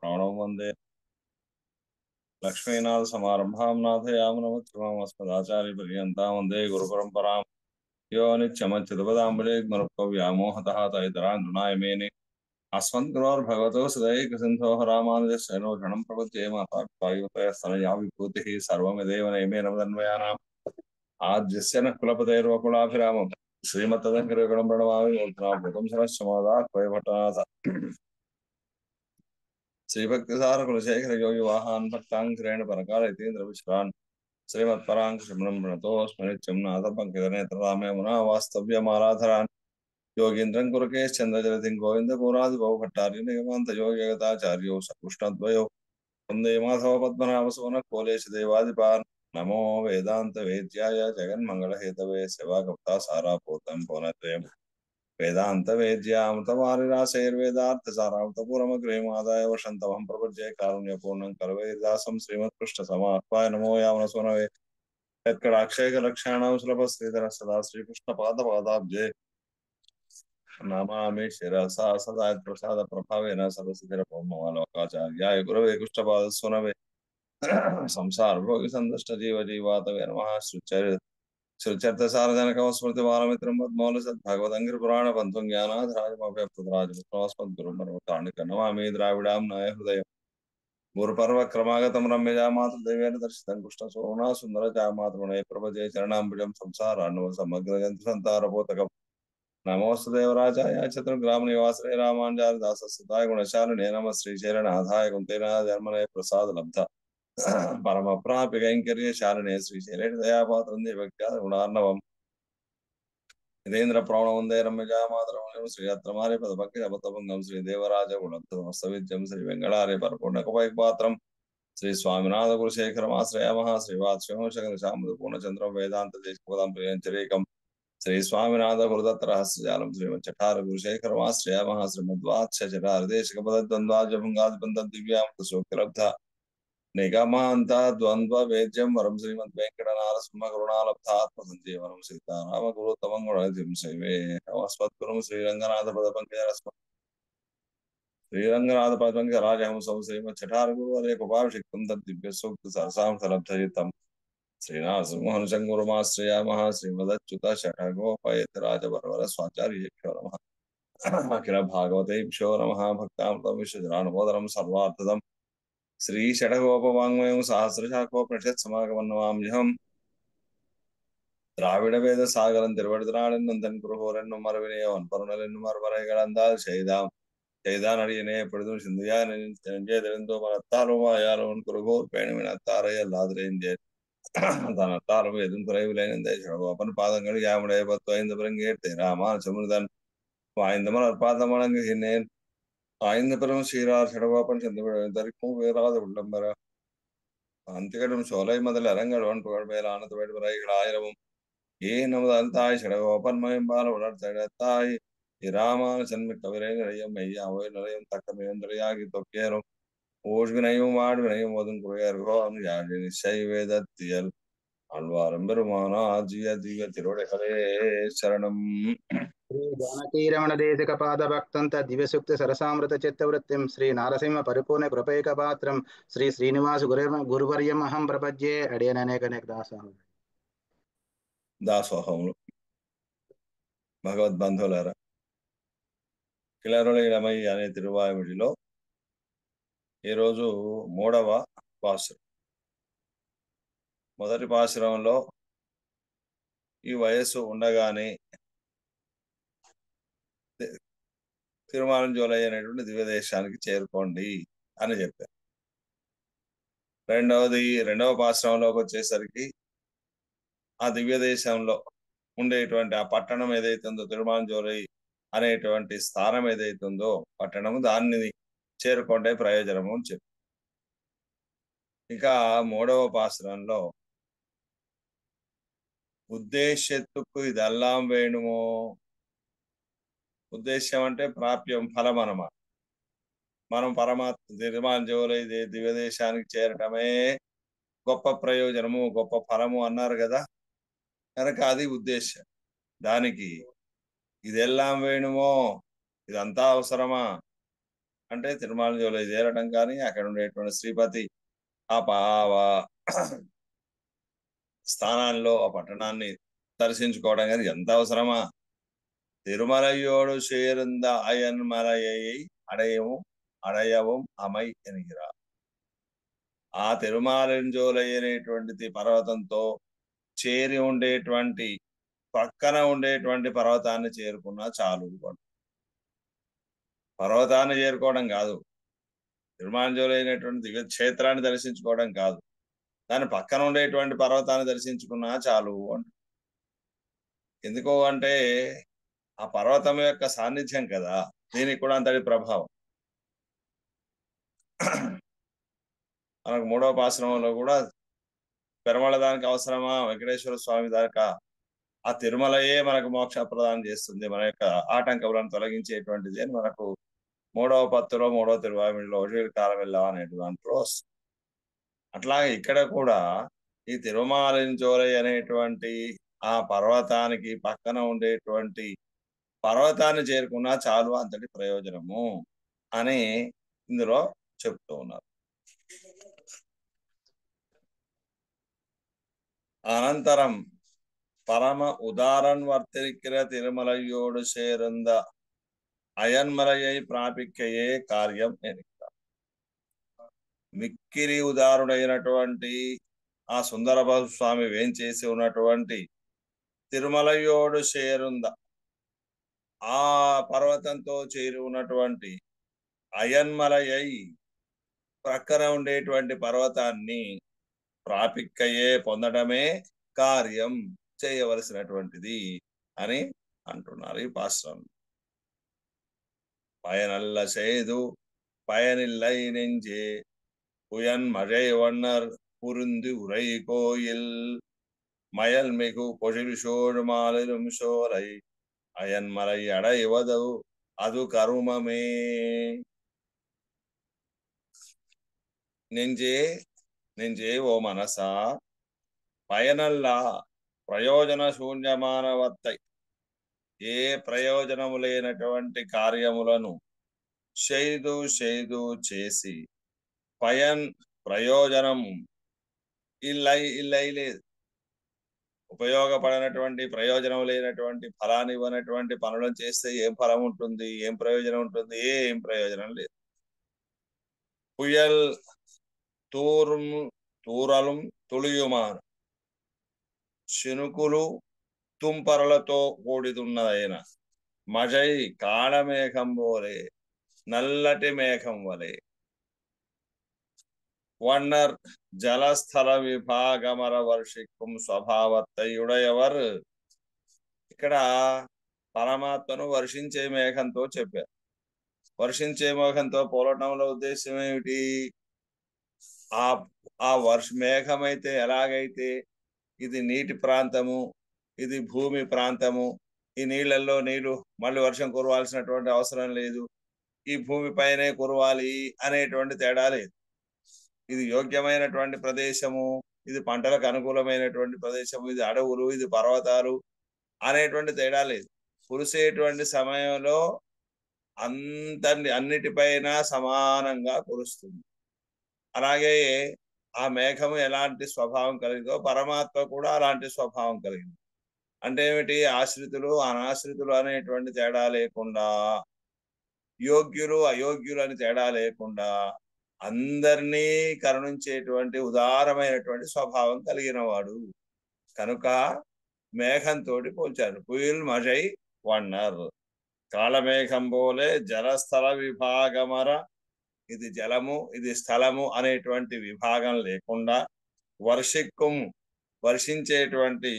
प्राणो वंदे लक्ष्मीनाथ समारंभां नाथयामुनमध्यमामस्मदाचार्यपर्यन्तां वन्दे गुरुपरम्परां यो नित्यमच्युतपदाम्बुजयुग्मरुक्मव्यामोहतः तदितरान्धुनाय मेने अस्मद्गुरोर्भगवतो सदैकसिन्धोः रामानुजस्य नो शरणं प्रपद्ये मातापितायुतयस्तनया विभूतिः सर्वमिदेव नैमे नवदन्वयानाम् आद्यस्य न कुलपतेर्वकुलाभिरामम् श्रीमत्तदङ्करगणं प्रणमामि मूर्ध्नाभूतं सरश्च मोदात्वयभट्टनाथ श्रीभक्तिसार कुलशेखर योगी वाहन भक्तांकरेण परकाल यतीन्द्र विश्रान श्रीमत्परांकुशमनं प्रणतो स्मरित्यं नाथ पंकजनेत्ररामे मुना वास्तव्यमाराधरान् योगीन्द्रं कुरकेश्चन्द्रजलधिं गोविन्द पुरादिभव भट्टार्य निगमान्त योग्यगताचार्यो सकृष्णद्वयो वन्दे माधव पद्मनाभसुवनः कोलेश देवादिपान् नमो वेदान्त वेद्याय जगन्मङ्गलहेतवे सेवाकप्ता सारापूतं पौनत्रयम् वेदांत वेद्यामृतमारिराशैर्वेदार्थ सारामृतपूरमग्रहमादाय वसन्तमहं प्रपद्ये कारुण्यपूर्णं कलवेदासं श्रीमत्कृष्ण समाह्वाय नमो यामनसुनवे यत्कटाक्षैकलक्षाणां सुलभश्रीधर सदा श्रीकृष्णपादपादाब्जे नमामि शिरसा सदा प्रसाद प्रभावेन सरसिद्धिरपौर्णमालोकाचार्याय गुरवे कृष्णपादस्वनवे संसार भोग संदष्ट जीव जीवातवे नमः श्रुचर्थ सारजनकं स्मृति बालमित्रं पद्मौल सद्भगवदङ्गिर पुराण पन्थुं ज्ञानाधराजमभ्यप्तराजमुद्राणिकं नमामि द्राविडां नाय हृदय गुरुपर्व क्रमागतं रम्यजा मातृदेवेन दर्शितं कृष्णसोना सुन्दर जामातृणे प्रभजे चरणाम्बुजं संसारान्नव समग्रजन्तु सन्तारपोतकम् नमोऽस्तु देवराजाय चतुर्ग्राम निवासने रामानुजादासस्ताय गुणशालिने नमः श्रीशैलनाथाय कुन्तेनाथ जन्मने प्रसाद लब्धा परम प्राप्य कैंकर्य शालिने श्रीशैलेन दयापात्रं देवज्ञानगुणार्णवम् इदेन्द्र प्रवण वंदे रम्यजा मातरमणिं श्रीयात्रमारे पदपक्किजपतभङ्गं श्रीदेवराज गुणत्वमस्तविद्यं श्रीवेङ्गळारे परपूर्णकपैकपात्रं श्री स्वामिनाथ गुरुशेखरमाश्रयामः श्रीवात्स्योशकलशामृतपूर्णचन्द्रं वेदान्तदेशिकपदं प्रियञ्चरेकं श्री स्वामिनाथ गुरुदत्तरहस्यजालं श्रीमच्चठार गुरुशेखरमाश्रयामः श्रीमद्वात्स्यचठारदेशिकपदद्वन्द्वाजभङ्गादिबन्धं दिव्यामृतशोक्तिलब्धा निगमान्त द्वन्द्व वेद्यं वरं श्रीमद्वेङ्कटनारसिंह करुणालब्धात्मसञ्जीवनं सीताराम गुरुतमं गुणनिधिं सेवे नमस्मत्गुरुं श्रीरङ्गनाथपदपङ्कजराजहंसं श्रीमच्छठारगुरुवरे कृपाभिषिक्तं तद्दिव्यसूक्तसरसां सलब्धयुतं श्रीनाथसिंहं गुरुमाश्रयामः श्रीमदच्युत षठगोपयतिराजवरवर स्वाचार्येभ्यो नमः अखिल भागवतेभ्यो नमः भक्तामृतं विश्वजनानुमोदनं सर्वार्थदम् श्री षडगोपवाङ्मयं सहस्रशाखोपनिषत् समागमन्नमाम्यहम् திராவிட வேத சாகரம் திருவடுதிராளென்னும் தன் குருகோரென்னும் மரபினையவன் பருணலென்னும் மறுபறைகளந்தால் செய்தான் அடியனே எப்பொழுதும் சிந்தையா நெஞ்சே தெரிந்தோ மனத்தாலுமாயாலும் குருகோர் பேணுவினத்தாரை அல்லாதிரேந்தேன் தனத்தாலும் எதுவும் குறைவில்லை இந்த சிவகோபன் பாதங்கள் யாமுடைய 10 பிறங்கேட்டேன் ராமான் சுமிர்தன் வாய்ந்த மலர் பாதம் வணங்குகின்றேன் ஆய்ந்த பெரும் சீரார் சிவகோபன் சென்று தரிக்கும் வேறாத உள்ளம் பெற அந்திகடும் சோலை முதல் அரங்கள் ஒன் புகழ் மேலானது வேடுவரைகள் ஆயிரமும் ஏன் நமது அல்தாய் சிடகோபன் மயம்பால உணர்த்தாய் இராமான சென்மிக்க விரை நிறையும் மெய்யா அவை நிறையும் தக்க மிகுந்தரையாகி தொக்கேறும் ஊழ்வினையும் வாழ்வினையும் ஓதும் குறையர்கோ யாழி நிச்சை வேதத்தியல் ஆழ்வாரம் பெருமானா ஜிய திவ்ய திருவடைகளே சரணம் श्री जानकीरमण देशिक पाद भक्तंत दिव्यसुक्त सरसामृत चित्तवृत्तिं श्री नारसिंह परिपूर्ण कृपैक पात्रं श्री श्रीनिवास गुरुवर्यम अहं प्रपद्ये अडियनेक దాసోహములు భగవద్బంధువులారా కిలరులమై అనే తిరువాయుడిలో ఈరోజు 3వ పాశురం. మొదటి పాశురంలో ఈ వయస్సు ఉండగానే తిరుమాలంజోలయ్య అనేటువంటి దివ్యదేశానికి చేరుకోండి అని చెప్పారు. రెండవ పాశ్రమంలోకి వచ్చేసరికి ఆ దివ్యదేశంలో ఉండేటువంటి ఆ పట్టణం ఏదైతుందో తిరుమాలంజోలై అనేటువంటి స్థానం ఏదైతుందో పట్టణము దాన్ని చేరుకోండే ప్రయోజనము అని చెప్పి ఇక 3వ పాశ్రంలో ఉద్దేశ్యத்துக்கு ఇదెల్లాం వేణుమో, ఉద్దేశ్యం అంటే ప్రాప్యం ఫలం అన్నమాట. మనం పరమాత్మ తిరుమాలంజోలై దివ్యదేశానికి చేరటమే గొప్ప ప్రయోజనము గొప్ప ఫలము అన్నారు కదా, కనుక అది ఉద్దేశ్యం. దానికి ఇదెల్లాం వేణుమో, ఇదంతా అవసరమా అంటే తిరుమల చేరడం కానీ అక్కడ ఉండేటువంటి శ్రీపతి ఆ స్థానాల్లో ఆ పట్టణాన్ని దర్శించుకోవడం కానీ ఎంత అవసరమా? తిరుమలయోడు చేరుంద అయన్ మలయై అడయవం అమై ఎనిగిరా. ఆ తిరుమాలింజోలయ్యనేటువంటిది పర్వతంతో చేరి ఉండేటువంటి పక్కన ఉండేటువంటి పర్వతాన్ని చేరుకున్నా చాలు. పర్వతాన్ని చేరుకోవడం కాదు, తిరుమాంజోలైనటువంటి దివ్య క్షేత్రాన్ని దర్శించుకోవడం కాదు, దాని పక్కన ఉండేటువంటి పర్వతాన్ని దర్శించుకున్నా చాలు అంట. ఎందుకు అంటే ఆ పర్వతం యొక్క సాన్నిధ్యం కదా దీనికి కూడా అంతటి ప్రభావం. మనకు 3వ పాశ్రమంలో కూడా పెరమళ దానికి అవసరమా వెంకటేశ్వర స్వామి దాకా, ఆ తిరుమలయే మనకు మోక్ష ప్రదానం చేస్తుంది, మన యొక్క ఆటంకములను తొలగించేటువంటిది అని మనకు 3వ పత్తులో 3వ తిరువామిడిలో కాలం వెళ్ళాం అనే దాంట్లో వస్తుంది. అట్లాగే ఇక్కడ కూడా ఈ తిరుమాలించోలై అనేటువంటి ఆ పర్వతానికి పక్కన ఉండేటువంటి పర్వతాన్ని చేరుకున్నా చాలు అంతటి ప్రయోజనము అని ఇందులో చెప్తూ ఉన్నారు. అనంతరం పరమ ఉదారన్ వర్తిరిక్కిర తిరుమలయోడు చేరుంద అయన్మలయై ప్రాపిక్కయే కార్యం ఎనిక. మిక్కిరి ఉదారుడైనటువంటి ఆ సుందరబాబు స్వామి వేంచేసి ఉన్నటువంటి తిరుమలయోడు చేరుంద ఆ పర్వతంతో చేరి ఉన్నటువంటి అయన్మలయై ప్రక్కన ఉండేటువంటి పర్వతాన్ని ప్రాపిక్కయే పొందడమే కార్యం చేయవలసినటువంటిది అని అంటున్నారు ఈ పాశ్రం. பயனல்ல செய்து பயனில்லை நெஞ்சே புயன் மழை வண்ணர் புரிந்து உரை கோயில் மயல் மிகு பொழில் சோழ் மாலிரும் சோலை அயன்மலை அடைவதோ அது கருமமே. நெஞ்சே நெஞ்சே ఓ మనసా పయనల్లా ప్రయోజన శూన్యమానవత్తై ఏ ప్రయోజనము లేనటువంటి కార్యములను చేసి పయన్ ప్రయోజనం ఇల్లై లేదు, ఉపయోగపడినటువంటి ప్రయోజనం లేనటువంటి ఫలాన్ని ఇవ్వనటువంటి పనులను చేస్తే ఏం ఫలం ఉంటుంది, ఏం ప్రయోజనం ఉంటుంది? ఏం ప్రయోజనం లేదు. పుయల్ తూరలు తుళియుమాను శినుకులు తుంపరలతో కూడిదున్నదైన మజై కాళమేఘం పోలే నల్లటి మేఘం వలె వన్నర్ జలస్థల విభాగమర వర్షిక్కుం స్వభావత్తయుడయవర్. ఇక్కడ పరమాత్మను వర్షించే మేఘంతో చెప్పారు. వర్షించే మేఘంతో పోలటంలో ఉద్దేశం ఏమిటి? ఆ మేఘమైతే ఎలాగైతే ఇది నీటి ప్రాంతము, ఇది భూమి ప్రాంతము, ఈ నీళ్లలో నీళ్లు మళ్ళీ వర్షం కురవాల్సినటువంటి అవసరం లేదు, ఈ భూమిపైనే కురవాలి అనేటువంటి తేడా లేదు. ఇది యోగ్యమైనటువంటి ప్రదేశము, ఇది పంటలకు అనుకూలమైనటువంటి ప్రదేశము, ఇది అడవులు, ఇది పర్వతాలు అనేటువంటి తేడా లేదు. కురిసేటువంటి సమయంలో అన్నిటిపైన సమానంగా కురుస్తుంది. అలాగే ఆ మేఘము ఎలాంటి స్వభావం కలిగిందో పరమాత్మ కూడా అలాంటి స్వభావం కలిగింది. అంటే ఏమిటి? ఆశ్రితులు అనాశ్రితులు అనేటువంటి తేడా లేకుండా, యోగ్యులు అయోగ్యులు అని తేడా లేకుండా అందరినీ కరుణించేటువంటి ఉదారమైనటువంటి స్వభావం కలిగిన వాడు కనుక మేఘంతో పోల్చారు. పుయిల్ మజై వన్నర్ కాళమేఘం పోలే జలస్థల విభాగమర, ఇది జలము ఇది స్థలము అనేటువంటి విభాగం లేకుండా వర్షించేటువంటి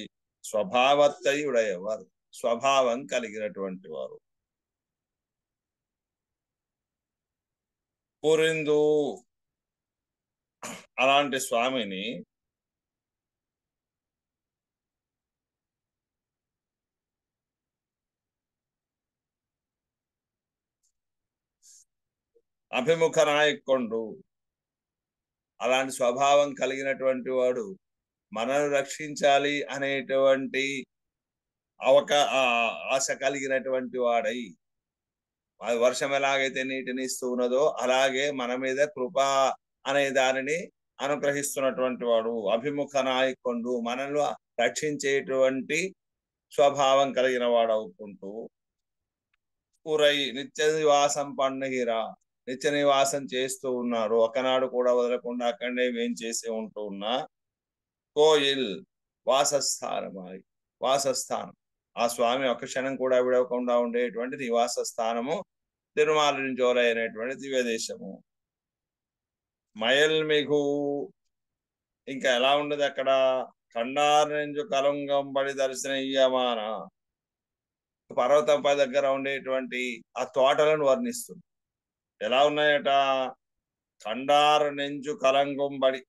స్వభావత్తయుడయ్యవారు, స్వభావం కలిగినటువంటి వారు. పూరిందు అలాంటి స్వామిని అభిముఖ నాయకొండు, అలాంటి స్వభావం కలిగినటువంటి వాడు మనను రక్షించాలి అనేటువంటి ఆశ కలిగినటువంటి వాడై వర్షం ఎలాగైతే నీటిని ఇస్తూ ఉన్నదో అలాగే మన మీద కృప అనే దానిని అనుగ్రహిస్తున్నటువంటి వాడు, అభిముఖ నాయకుడు, మనల్ని రక్షించేటువంటి స్వభావం కలిగిన వాడు అవుకుంటూ ఉరై నిత్య నివాసం పన్నహిరా, నిత్య నివాసం చేస్తూ ఉన్నారు, ఒకనాడు కూడా వదలకుండా అక్కడనే వేం చేసి ఉంటూ ఉన్నా కోయిల్ వాసస్థానం ఆ స్వామి ఒక క్షణం కూడా విడవకుండా ఉండేటువంటి నివాస స్థానము తిరుమాలింజోలై అనేటువంటి దివ్య దేశము. మయల్మిగు ఇంకా ఎలా ఉండదు అక్కడ, ఖండారెంజు కలంగంబడి దర్శనీయమాన పర్వతంపై దగ్గర ఉండేటువంటి ఆ తోటలను వర్ణిస్తుంది. ఎలా ఉన్నాయట, ఖండార నెంజు కలంగంబడి,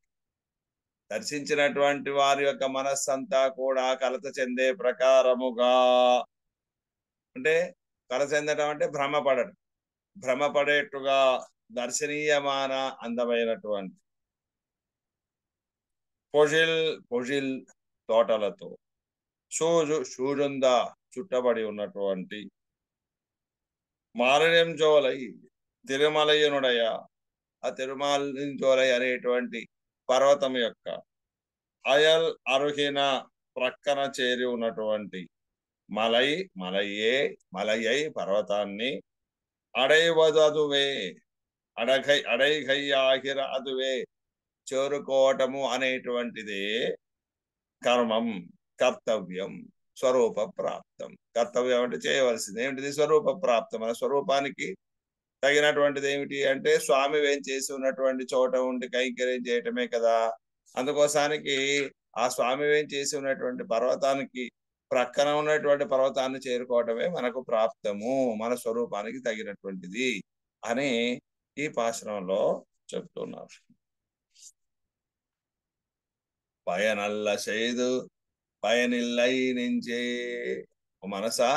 దర్శించినటువంటి వారి యొక్క మనస్సంతా కూడా కలత చెందే ప్రకారముగా, అంటే కలత చెందడం అంటే భ్రమపడేట్టుగా దర్శనీయమాన అందమైనటువంటి పొజిల్ తోటలతో, షూజుంద చుట్టబడి ఉన్నటువంటి మాలిన్యంజోలై తిరుమలయ్యనుడయ, ఆ తిరుమాలింజోలై అనేటువంటి పర్వతం యొక్క అయల్ అరుహిన ప్రక్కన చేరి ఉన్నటువంటి మలయ్యై పర్వతాన్ని అడైవదువే అడైఘయ్యాహిర అదువే చేరుకోవటము అనేటువంటిదే కర్తవ్యం, స్వరూప ప్రాప్తం. కర్తవ్యం అంటే చేయవలసింది ఏమిటిది, స్వరూప ప్రాప్తం. మన స్వరూపానికి తగినటువంటిది ఏమిటి అంటే స్వామి ఏం చేసి ఉన్నటువంటి చోట ఉండి కైంకర్యం చేయటమే కదా. అందుకోసానికి ఆ స్వామి ఏం చేసి ఉన్నటువంటి పర్వతానికి ప్రక్కన ఉన్నటువంటి పర్వతాన్ని చేరుకోవటమే మనకు ప్రాప్తము, మన స్వరూపానికి తగినటువంటిది అని ఈ పాశ్రంలో చెప్తున్నారు. పయనల్ల చేదు పయనిల్లై నుంచే, మనసా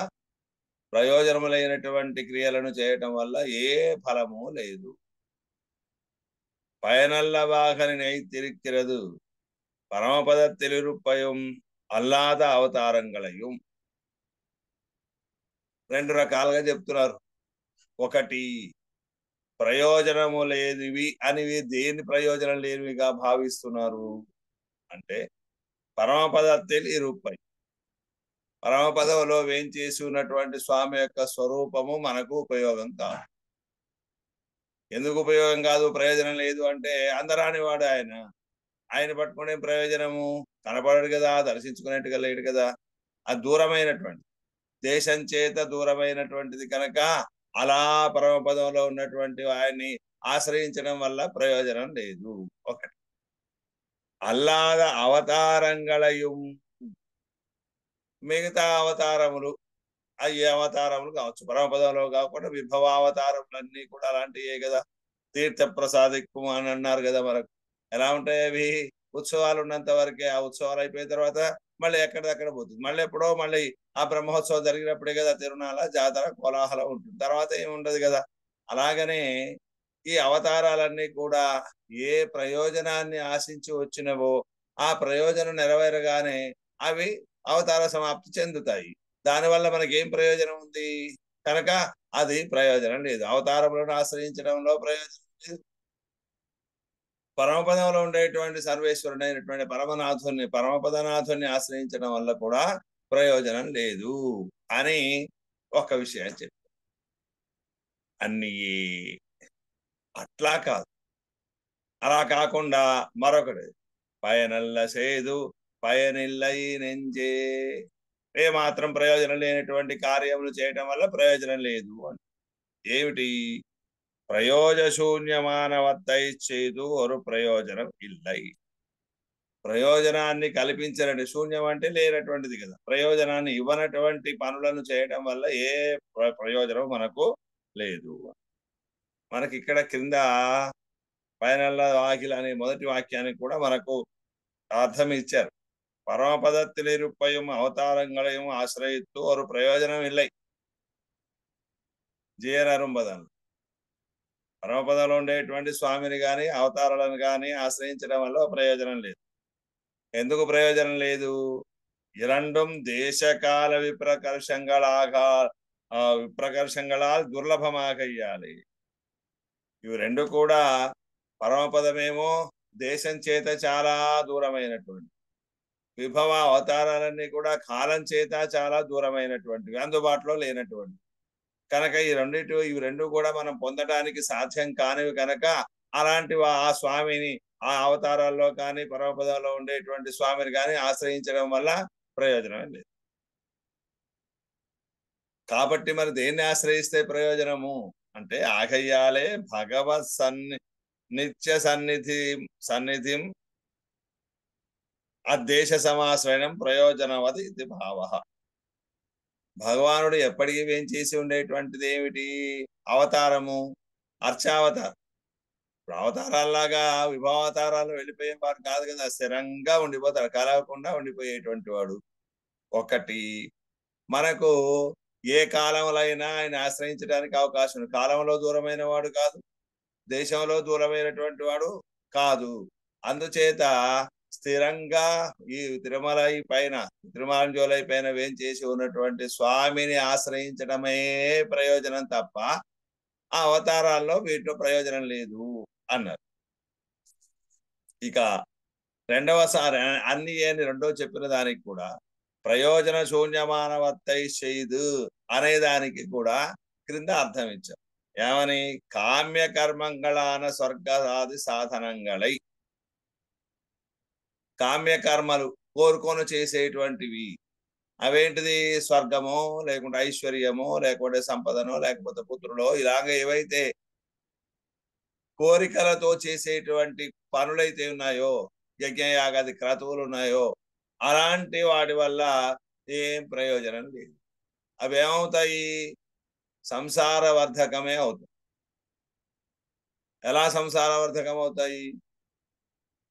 ప్రయోజనములైనటువంటి క్రియలను చేయటం వల్ల ఏ ఫలము లేదు. பயனல்லவாகனை நைத்திருக்கிறது పరమపదత్తిలిరుప్పయం అల్లాద అవతారంగళయం. రెండు రకాలుగా చెప్తున్నారు. ఒకటి, ప్రయోజనము లేనివి అనివి దేని ప్రయోజనం లేనివిగా భావిస్తున్నారు అంటే పరమపదత్తిలిరుప్పై, పరమపదములో వేంచేసి ఉన్నటువంటి స్వామి యొక్క స్వరూపము మనకు ఉపయోగం కాదు. ఎందుకు ఉపయోగం కాదు, ప్రయోజనం లేదు అంటే అందరాని వాడు ఆయన పట్టుకునే ప్రయోజనము, కనపడడు కదా, దర్శించుకునేట్టుగా లేడు కదా, అది దూరమైనటువంటి దేశం చేత దూరమైనటువంటిది కనుక అలా పరమపదంలో ఉన్నటువంటి ఆయన్ని ఆశ్రయించడం వల్ల ప్రయోజనం లేదు. ఒకటి. అల్లాద అవతారంగళయం, మిగతా అవతారములు ఏ అవతారములు కావచ్చు, పరమపదంలో కాకుండా విభవావతారములన్నీ కూడా అలాంటివే కదా. తీర్థ ప్రసాదిక్కు అని అన్నారు కదా. మనకు ఎలా ఉంటాయి అవి, ఉత్సవాలు ఉన్నంత వరకే, ఆ ఉత్సవాలు అయిపోయిన తర్వాత మళ్ళీ ఎక్కడిదక్కడ పోతుంది. మళ్ళీ ఎప్పుడో మళ్ళీ ఆ బ్రహ్మోత్సవం జరిగినప్పుడే కదా తిరునాళ జాతర కోలాహలం ఉంటుంది, తర్వాత ఏముండదు కదా. అలాగనే ఈ అవతారాలన్నీ కూడా ఏ ప్రయోజనాన్ని ఆశించి వచ్చినవో ఆ ప్రయోజనం నెరవేరగానే అవి అవతార సమాప్తి చెందుతాయి. దానివల్ల మనకి ఏం ప్రయోజనం ఉంది కనుక అది ప్రయోజనం లేదు. అవతారములను ఆశ్రయించడంలో ప్రయోజనం లేదు. పరమపదంలో ఉండేటువంటి సర్వేశ్వరుడైనటువంటి పరమపదనాథుని ఆశ్రయించడం వల్ల కూడా ప్రయోజనం లేదు అని ఒక విషయం చెప్పారు. అన్ని అట్లా కాదు. అలా కాకుండా మరొకటి, పయనల్ల సేదు పయనిల్లై నెంజే, ఏ మాత్రం ప్రయోజనం లేనటువంటి కార్యములు చేయటం వల్ల ప్రయోజనం లేదు అని. ఏమిటి, ప్రయోజశూన్యమానవత్తై చేదు ఒక ప్రయోజనం ఇల్లై, ప్రయోజనాన్ని కల్పించనటువంటి, శూన్యం అంటే లేనటువంటిది కదా, ప్రయోజనాన్ని ఇవ్వనటువంటి పనులను చేయటం వల్ల ఏ ప్రయోజనం మనకు లేదు. మనకి ఇక్కడ క్రింద పైనల్ల వాకిల అనే మొదటి వాక్యానికి కూడా మనకు అర్థం ఇచ్చారు. పరమపదత్తిలిరుప్పయం అవతారంగళయం ఆశ్రయిత్తు ఒక ప్రయోజనం ఇల్లై, జీయనరుంబదన్. పరమపదంలో ఉండేటువంటి స్వామిని గాని అవతారాలను గాని ఆశ్రయించడం వల్ల ప్రయోజనం లేదు. ఎందుకు ప్రయోజనం లేదు, ఇరండం దేశకాల విప్రకర్షంగళాగా విప్రకర్షంగళాలు దుర్లభమాకయ్యాలి. ఇవి రెండు కూడా పరమపదమేమో దేశం చేత చాలా దూరమైనటువంటి, విభవ అవతారాలన్నీ కూడా కాలం చేత చాలా దూరమైనటువంటివి, అందుబాటులో లేనటువంటి కనుక ఇవి రెండు కూడా మనం పొందడానికి సాధ్యం కానివి కనుక అలాంటి ఆ స్వామిని ఆ అవతారాల్లో కానీ పరమపదంలో ఉండేటువంటి స్వామిని కానీ ఆశ్రయించడం వల్ల ప్రయోజనం లేదు. కాబట్టి మరి దేన్ని ఆశ్రయిస్తే ప్రయోజనము అంటే ఆగయ్యాలే భగవత్ నిత్య సన్నిధిం అద్దేశ సమాశ్రయణం ప్రయోజనవది ఇది భావ. భగవానుడు ఎప్పటికీ ఏం చేసి ఉండేటువంటిది ఏమిటి? అవతారము, అర్చావతారం. ఇప్పుడు అవతారాల్లాగా విభావతారాలు వెళ్ళిపోయేవాడు కాదు కదా, స్థిరంగా ఉండిపోతాడు, కలవకుండా ఉండిపోయేటువంటి వాడు. ఒకటి మనకు ఏ కాలంలో అయినా ఆయన ఆశ్రయించడానికి అవకాశం ఉంది. కాలంలో దూరమైన వాడు కాదు, దేశంలో దూరమైనటువంటి వాడు కాదు. అందుచేత స్థిరంగా ఈ తిరుమలంజోలై పైన వేం చేసి ఉన్నటువంటి స్వామిని ఆశ్రయించడమే ప్రయోజనం తప్ప ఆ అవతారాల్లో వీటిలో ప్రయోజనం లేదు అన్నారు. ఇక రెండవసారి అన్ని అని రెండో చెప్పిన దానికి కూడా ప్రయోజన శూన్యమానవత్తై చేయదు అనే దానికి కూడా క్రింద అర్థం ఇచ్చాం. ఏమని? కామ్య కర్మంగళాన స్వర్గాది సాధనంగళై, కామ్యకర్మలు కోరుకొని చేసేటువంటివి అవేంటిది? స్వర్గమో లేకుంటే ఐశ్వర్యమో లేకుంటే సంపదనో లేకపోతే పుత్రులో ఇలాగ ఏవైతే కోరికలతో చేసేటువంటి పనులైతే ఉన్నాయో, యజ్ఞయాగాది క్రతువులు ఉన్నాయో, అలాంటి వాటి వల్ల ఏం ప్రయోజనం లేదు. అవి ఏమవుతాయి? సంసారవర్ధకమే అవుతాయి. ఎలా సంసారవర్ధకం అవుతాయి?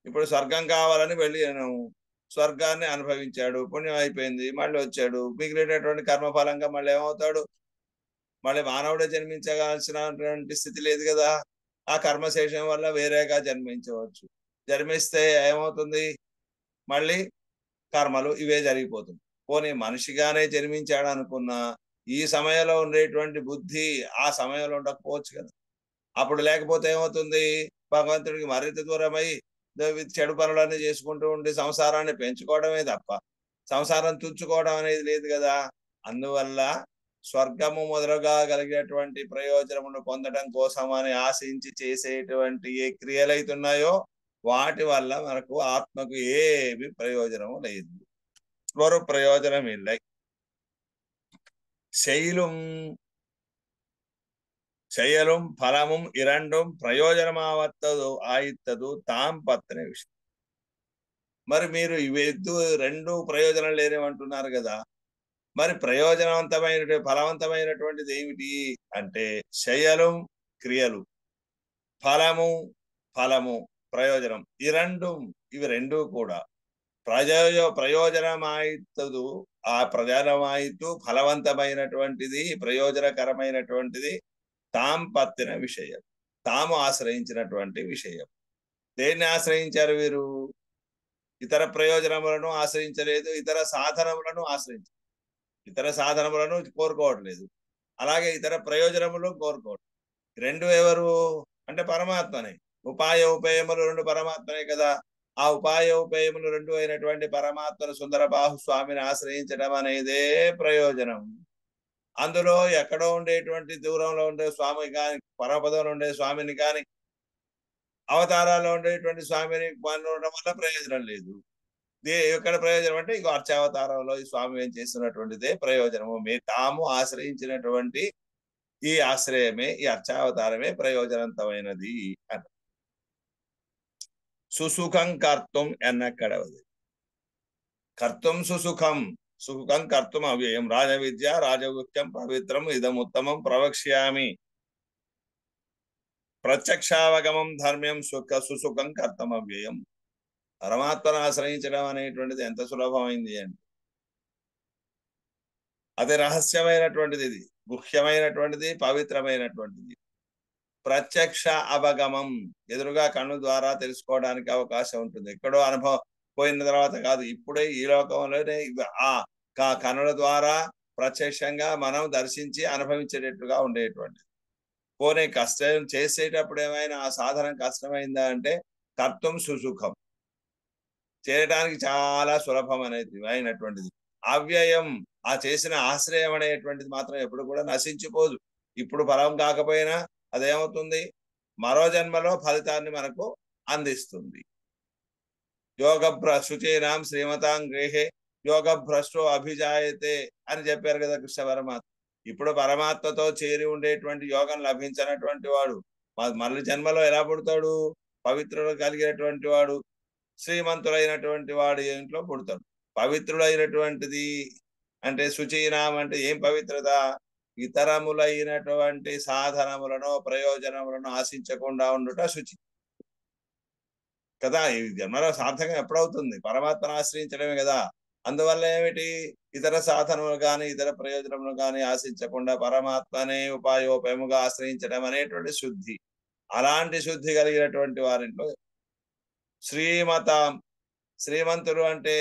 ఇప్పుడు స్వర్గం కావాలని వెళ్ళాను, స్వర్గాన్ని అనుభవించాడు, పుణ్యం అయిపోయింది, మళ్ళీ వచ్చాడు, మిగిలినటువంటి కర్మఫలంగా మళ్ళీ ఏమవుతాడు? మళ్ళీ మానవుడే జన్మించవలసినటువంటి స్థితి లేదు కదా. ఆ కర్మశేషం వల్ల వేరేగా జన్మించవచ్చు. జన్మిస్తే ఏమవుతుంది? మళ్ళీ కర్మలు ఇవే జరిగిపోతుంది. పోనీ మనిషిగానే జన్మించాడు అనుకున్నా ఈ సమయంలో ఉండేటువంటి బుద్ధి ఆ సమయంలో ఉండకపోవచ్చు కదా. అప్పుడు లేకపోతే ఏమవుతుంది? భగవంతుడికి మరింత దూరమై చెడు పనులన్నీ చేసుకుంటూ ఉండి సంసారాన్ని పెంచుకోవడమే తప్ప సంసారం తుంచుకోవడం అనేది లేదు కదా. అందువల్ల స్వర్గము మొదలుగా కలిగేటువంటి ప్రయోజనమును పొందడం కోసం అని ఆశించి చేసేటువంటి ఏ క్రియలైతున్నాయో వాటి వల్ల మనకు ఆత్మకు ఏమి ప్రయోజనము లేదు, ஒரு பிரயோஜனம் இல்லை. செயலும் பலமும் இரண்டும் ప్రయోజనమావత్తదు ఆయిత్తదు తాం పత్తనే విషయం. మరి మీరు ఇవేద్దు రెండు ప్రయోజనం లేనివంటున్నారు కదా. మరి ప్రయోజనవంతమైన ఫలవంతమైనటువంటిది ఏమిటి అంటే శయలం క్రియలు, ఫలము ప్రయోజనం, ఇవి రెండు కూడా ప్రయోజనమాయిత్తదు. ఆ ప్రయోజనమాయిత్తు ఫలవంతమైనటువంటిది ప్రయోజనకరమైనటువంటిది తాం పత్తిన విషయం, తాము ఆశ్రయించినటువంటి విషయం. దేన్ని ఆశ్రయించారు వీరు? ఇతర ప్రయోజనములను ఆశ్రయించలేదు, ఇతర సాధనములను ఆశ్రయించారు. ఇతర సాధనములను కోరుకోవట్లేదు, అలాగే ఇతర ప్రయోజనములు కోరుకోవట్లేదు. రెండు ఎవరు అంటే పరమాత్మనే. ఉపేయములు రెండు పరమాత్మనే కదా. ఆ ఉపేయములు రెండు అయినటువంటి పరమాత్మను సుందరబాహు స్వామిని ఆశ్రయించడం అనేదే ప్రయోజనం. అందులో ఎక్కడో ఉండేటువంటి దూరంలో ఉండే స్వామి కానీ, పరమపదంలో ఉండే స్వామిని కానీ, అవతారాల్లో ఉండేటువంటి స్వామిని ఉండడం వల్ల ప్రయోజనం లేదు. ఎక్కడ ప్రయోజనం అంటే ఇక అర్చావతారంలో ఈ స్వామి ఏం చేస్తున్నటువంటిదే ప్రయోజనము. తాము ఆశ్రయించినటువంటి ఈ ఆశ్రయమే, ఈ అర్చావతారమే ప్రయోజనవంతమైనది అని. సుసుఖం కర్తం ఎన్నక్కడవది. కర్తం సుసుఖం కర్తం అవ్యయం. రాజవిద్య రాజగుఖ్యం పవిత్రం ఇదముత్తమం ప్రవక్ష్యామి. ప్రత్యక్షావగమం ధర్మ్యం సుసుఖం కర్తం అవ్యయం. పరమాత్మను ఆశ్రయించడం అనేటువంటిది ఎంత సులభమైంది అంటే అది రహస్యమైనటువంటిది, ఇది గుహ్యమైనటువంటిది, పవిత్రమైనటువంటిది. ప్రత్యక్ష అవగమం, ఎదురుగా కన్ను ద్వారా తెలుసుకోవడానికి అవకాశం ఉంటుంది. ఎక్కడో అనుభవం పోయిన తర్వాత కాదు, ఇప్పుడే ఈ లోకంలోనే ఆ కన్నుల ద్వారా ప్రత్యక్షంగా మనం దర్శించి అనుభవించేటట్టుగా ఉండేటువంటి. పోనీ కష్టం చేసేటప్పుడు ఏమైనా ఆ సాధనం కష్టమైందా అంటే కర్తం సుసుఖం, చేయడానికి చాలా సులభం అనేది అయినటువంటిది. అవ్యయం, ఆ చేసిన ఆశ్రయం అనేటువంటిది మాత్రం ఎప్పుడు కూడా నశించిపోదు. ఇప్పుడు ఫలం కాకపోయినా అదేమవుతుంది, మరో జన్మలో ఫలితాన్ని మనకు అందిస్తుంది. శుచీనాం శ్రీమతాం గృహే యోగ భ్రష్టో అభిజాయతే అని చెప్పారు కదా కృష్ణ పరమాత్మ. ఇప్పుడు పరమాత్మతో చేరి ఉండేటువంటి యోగం లభించినటువంటి వాడు మళ్ళీ జన్మలో ఎలా పుడతాడు? పవిత్రులు కలిగినటువంటి వాడు, శ్రీమంతుడైనటువంటి వాడు ఇంట్లో పుడతాడు. పవిత్రుడైనటువంటిది అంటే శుచీనాం అంటే ఏం పవిత్రత? ఇతరములైనటువంటి సాధనములను ప్రయోజనములను ఆశించకుండా ఉండుట శుచి కదా. ఈ జన్మలో సార్థకం ఎప్పుడవుతుంది? పరమాత్మను ఆశ్రయించడమే కదా. అందువల్ల ఏమిటి, ఇతర సాధనములు కానీ ఇతర ప్రయోజనములు కానీ ఆశించకుండా పరమాత్మనే ఉపాయోపయముగా ఆశ్రయించడం అనేటువంటి శుద్ధి. అలాంటి శుద్ధి కలిగినటువంటి వారింట్లో శ్రీమతం, శ్రీమంతుడు అంటే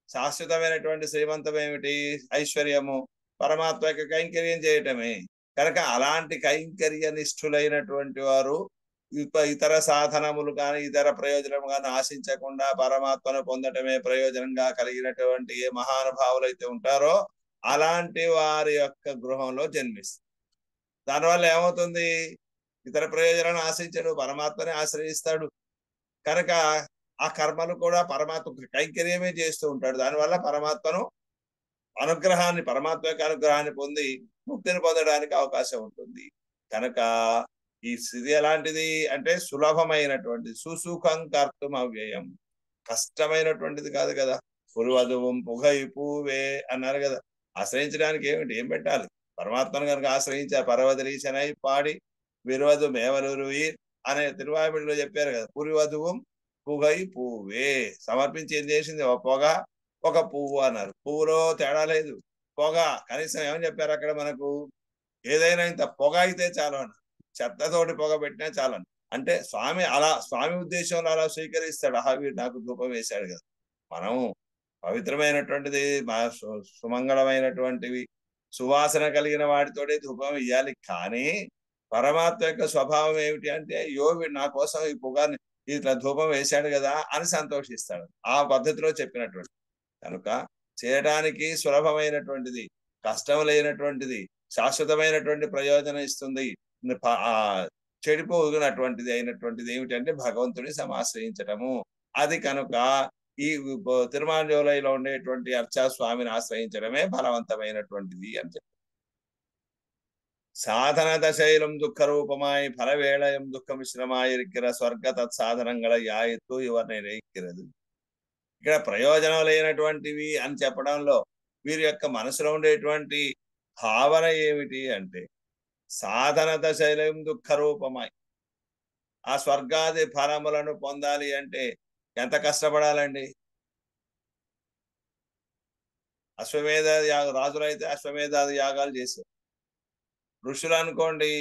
శాశ్వతమైనటువంటి శ్రీమంతం ఏమిటి? ఐశ్వర్యము, పరమాత్మ యొక్క కైంకర్యం చేయటమే. కనుక అలాంటి కైంకర్య నిష్ఠులైనటువంటి వారు ఇతర సాధనములు కానీ ఇతర ప్రయోజనం కానీ ఆశించకుండా పరమాత్మను పొందటమే ప్రయోజనంగా కలిగినటువంటి ఏ మహానుభావులు అయితే ఉంటారో అలాంటి వారి యొక్క గృహంలో జన్మిస్తారు. దానివల్ల ఏమవుతుంది? ఇతర ప్రయోజనాన్ని ఆశించడు, పరమాత్మని ఆశ్రయిస్తాడు. కనుక ఆ కర్మలు కూడా పరమాత్మ కైంకర్యమే చేస్తూ ఉంటాడు. దానివల్ల పరమాత్మను అనుగ్రహాన్ని, పరమాత్మ యొక్క అనుగ్రహాన్ని పొంది ముక్తిని పొందడానికి అవకాశం ఉంటుంది. కనుక ఈ స్థితి ఎలాంటిది అంటే సులభమైనటువంటి, సుసుఖం కర్తం అవ్యయం, కష్టమైనటువంటిది కాదు కదా. పురువధువం పుగై పూవే అన్నారు కదా. ఆశ్రయించడానికి ఏమిటి, ఏం పెట్టాలి? పరమాత్మను కనుక ఆశ్రయించారు. పర్వతరీశనై పాడి విరువధు మేవలురువి అనే తిరువాయిలో చెప్పారు కదా. పురివధువం పుగై పువ్వే సమర్పించి ఏం చేసింది? ఒక పొగ, ఒక పువ్వు అన్నారు. పువ్వులో తేడా లేదు. పొగ కనీసం ఏమని చెప్పారు అక్కడ మనకు? ఏదైనా ఇంత పొగ అయితే చాలు అన్నారు. చెత్తతోటి పొగ పెట్టినా చాలని. అంటే స్వామి అలా, స్వామి ఉద్దేశంలో అలా స్వీకరిస్తాడు. వీడు నాకు ధూపం వేశాడు కదా. మనం పవిత్రమైనటువంటిది, సుమంగళమైనటువంటివి, సువాసన కలిగిన వాటితోటి ధూపం ఇయ్యాలి. కానీ పరమాత్మ యొక్క స్వభావం ఏమిటి అంటే, వీడు నా కోసం ఈ పొగాన్ని ఇట్లా ధూపం వేశాడు కదా అని సంతోషిస్తాడు. ఆ పద్ధతిలో చెప్పినటువంటి. కనుక చేయడానికి సులభమైనటువంటిది, కష్టం లేనటువంటిది, శాశ్వతమైనటువంటి ప్రయోజనం ఇస్తుంది, చెడిపోగినటువంటిది అయినటువంటిది ఏమిటంటే భగవంతుని సమాశ్రయించటము. అది కనుక ఈ తిరుమాంజోలైలో ఉండేటువంటి అర్చా స్వామిని ఆశ్రయించడమే బలవంతమైనటువంటిది అని చెప్పి. சாதன தசையிலும் துக்க ரூபமாய் பலவேளையும் துக்க மிశ్రமாய் இருக்கிற స్వర్గ తత్సాధనంగళ యాయత్తు ఇవన్నీ నిర్ణయిக்கிறது. ఇక్కడ ప్రయోజనం లేనటువంటివి అని చెప్పడంలో వీరి యొక్క మనసులో ఉండేటువంటి భావన ఏమిటి అంటే, సాధన దశైలం దుఃఖ రూపమై ఆ స్వర్గాది ఫలములను పొందాలి అంటే ఎంత కష్టపడాలండి? అశ్వమేధ రాజులైతే అశ్వమేధాది యాగాలు చేశారు. ఋషులు అనుకోండి,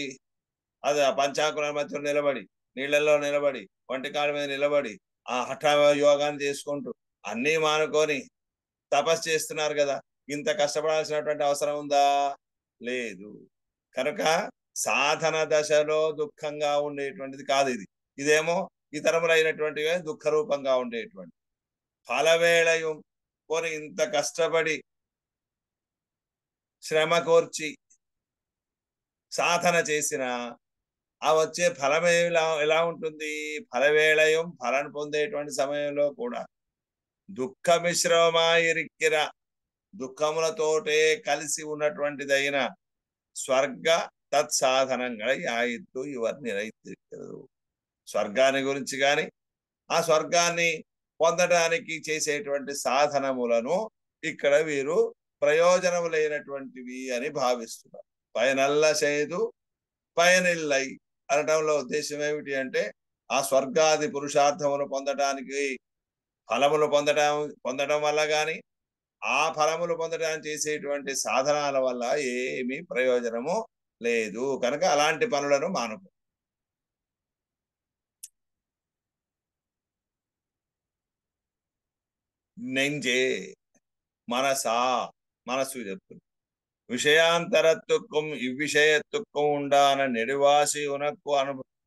అది ఆ పంచాకుల మధ్య నిలబడి, నీళ్లలో నిలబడి, వంటికాల మీద నిలబడి ఆ హఠ యోగాన్ని చేసుకుంటూ అన్నీ మానుకొని తపస్సు చేస్తున్నారు కదా. ఇంత కష్టపడాల్సినటువంటి అవసరం ఉందా? లేదు. కనుక సాధన దశలో దుఃఖంగా ఉండేటువంటిది కాదు ఇది. ఇదేమో ఇతరములైనటువంటివే దుఃఖ రూపంగా ఉండేటువంటి. ఫలవేళయం పోని ఇంత కష్టపడి శ్రమ కోర్చి సాధన చేసిన ఆ వచ్చే ఫలం ఎలా ఉంటుంది? ఫలవేళయం, ఫలం పొందేటువంటి సమయంలో కూడా దుఃఖ మిశ్రమాయిరిక్కిర, దుఃఖములతోటే కలిసి ఉన్నటువంటిదైన స్వర్గ తత్సాధనంగా యాయిత్తు ఇవర్ నిరైతిరుక్கிறது. స్వర్గాన్ని గురించి కానీ ఆ స్వర్గాన్ని పొందడానికి చేసేటువంటి సాధనములను ఇక్కడ వీరు ప్రయోజనములైనటువంటివి అని భావిస్తున్నారు. పయనల్ల చేదు పయనిల్లై అనటంలో ఉద్దేశం ఏమిటి అంటే, ఆ స్వర్గాది పురుషార్థములు పొందడానికి ఫలములు పొందడం వల్ల కానీ ఆ ఫలములు పొందడానికి చేసేటువంటి సాధనాల వల్ల ఏమీ ప్రయోజనము లేదు. కనుక అలాంటి పనులను మానుకో. నెంజే మనసా, మనసు చెప్తుంది. விஷயாந்தரத்துக்கும் இவ்விஷயத்துக்கும் உண்டான நெடுவாసి உனకు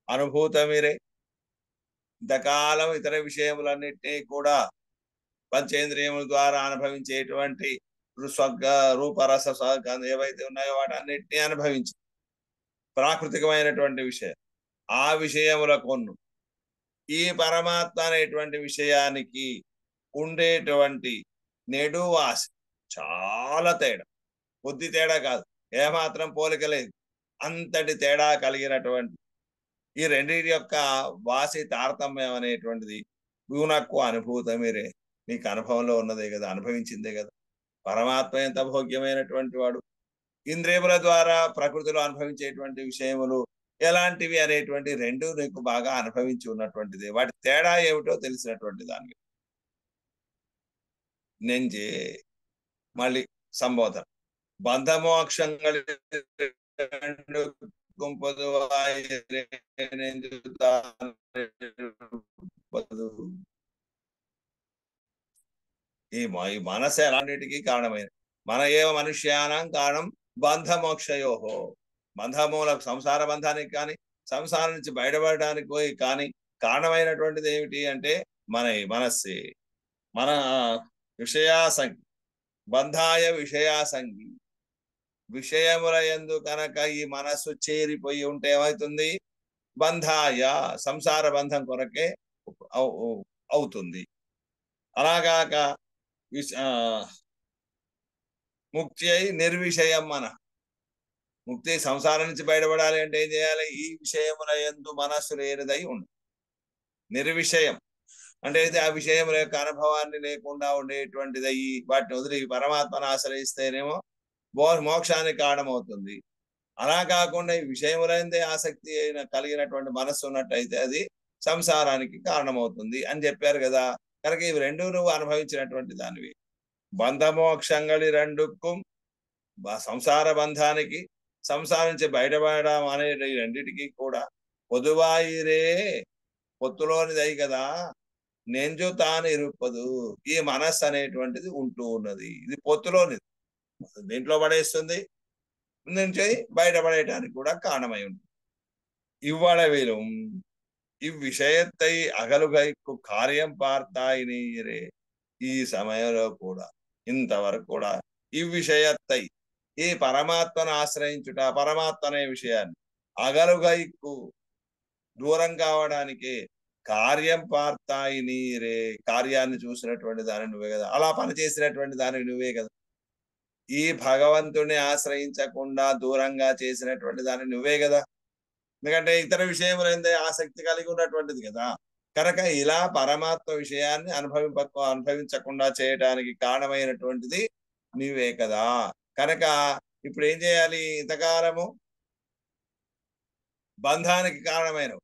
అనుభూతమిరే. ఇంతకాలం ఇతర విషయములన్నిటినీ కూడా పంచేంద్రియముల ద్వారా అనుభవించేటువంటి స్వర్గ రూపరస ఏవైతే ఉన్నాయో వాటన్నిటినీ అనుభవించి ప్రాకృతికమైనటువంటి విషయం ఆ విషయముల కొన్ను ఈ పరమాత్మ అనేటువంటి విషయానికి ఉండేటువంటి నెడువాసి చాలా తేడా, కొద్ది తేడా కాదు, ఏమాత్రం పోలిక లేదు, అంతటి తేడా కలిగినటువంటి ఈ రెండింటి యొక్క వాసి తారతమ్యం అనేటువంటిది నాకు అనుభూతమేరే, నీకు అనుభవంలో ఉన్నదే కదా, అనుభవించిందే కదా. పరమాత్మ ఎంత భోగ్యమైనటువంటి వాడు, ఇంద్రియముల ద్వారా ప్రకృతిలో అనుభవించేటువంటి విషయములు ఎలాంటివి అనేటువంటి రెండు నీకు బాగా అనుభవించి ఉన్నటువంటిది. వాటి తేడా ఏమిటో తెలిసినటువంటి దానికి నెంజే మళ్ళీ సంబోధన బంధమోక్షంగా ఈ మనసు ఎలాంటికి కారణమైనది. మన ఏవ మనుష్యానం కారణం బంధమోక్షయోహో, బంధమూలకు సంసార బంధానికి కానీ సంసారం నుంచి బయటపడడానికి కానీ కారణమైనటువంటిది ఏమిటి అంటే మన మనస్సే. మన విషయాసంగి బంధాయ విషయాసంగి, విషయముల యందు కనుక ఈ మనస్సు చేరిపోయి ఉంటే ఏమవుతుంది, బంధాయ సంసార బంధం కొరకే అవుతుంది. అలాగాక ముక్తి అయి నిర్విషయం, మన ముక్తి సంసారం నుంచి బయటపడాలి అంటే ఏం చేయాలి, ఈ విషయముల యందు మనస్సు లేనిదై ఉండు. నిర్విషయం అంటే అయితే ఆ విషయముల యొక్క అనుభవాన్ని లేకుండా ఉండేటువంటిది అయ్యి వాటిని వదిలి పరమాత్మను ఆశ్రయిస్తేనేమో మోక్షానికి కారణమవుతుంది. అలా కాకుండా ఈ విషయములందే ఆసక్తి అయిన కలిగినటువంటి మనస్సు ఉన్నట్టయితే అది సంసారానికి కారణమవుతుంది అని చెప్పారు కదా. కనుక ఇవి రెండు నువ్వు అనుభవించినటువంటి దానివి. బంధమోక్షంగళి రెండుకు, సంసార బంధానికి సంసారం నుంచి బయటపడడం అనే రెండిటికి కూడా పొదువాయిరే, పొత్తులోనిదై కదా, నెంజు తాను ఇరుపదు, ఈ మనస్సు అనేటువంటిది ఉంటూ ఉన్నది. ఇది పొత్తులోనిది, దీంట్లో పడేస్తుంది, నుంచి బయటపడేయటానికి కూడా కారణమై ఉంటుంది. ఇవ్వడవిலும் ఇవ్విషయత్తై అగలుగైకు కార్యం పార్తాయినీరే, ఈ సమయంలో కూడా ఇంతవరకు కూడా ఇవ్విషయత్తై ఈ పరమాత్మను ఆశ్రయించుట, పరమాత్మ అనే విషయాన్ని అగలుగైకు దూరం కావడానికి కార్యం పార్తాయి నీరే, కార్యాన్ని చూసినటువంటి దాని నువ్వే కదా, అలా పనిచేసినటువంటి దానికి నువ్వే కదా. ఈ భగవంతుని ఆశ్రయించకుండా దూరంగా చేసినటువంటి దాన్ని నువ్వే కదా. ఎందుకంటే ఇతర విషయములందే ఆసక్తి కలిగి ఉన్నటువంటిది కదా. కనుక ఇలా పరమాత్మ విషయాన్ని అనుభవించకుండా చేయడానికి కారణమైనటువంటిది నీవే కదా. కనుక ఇప్పుడు ఏం చేయాలి, ఇంతకాలము బంధానికి కారణమైనవు,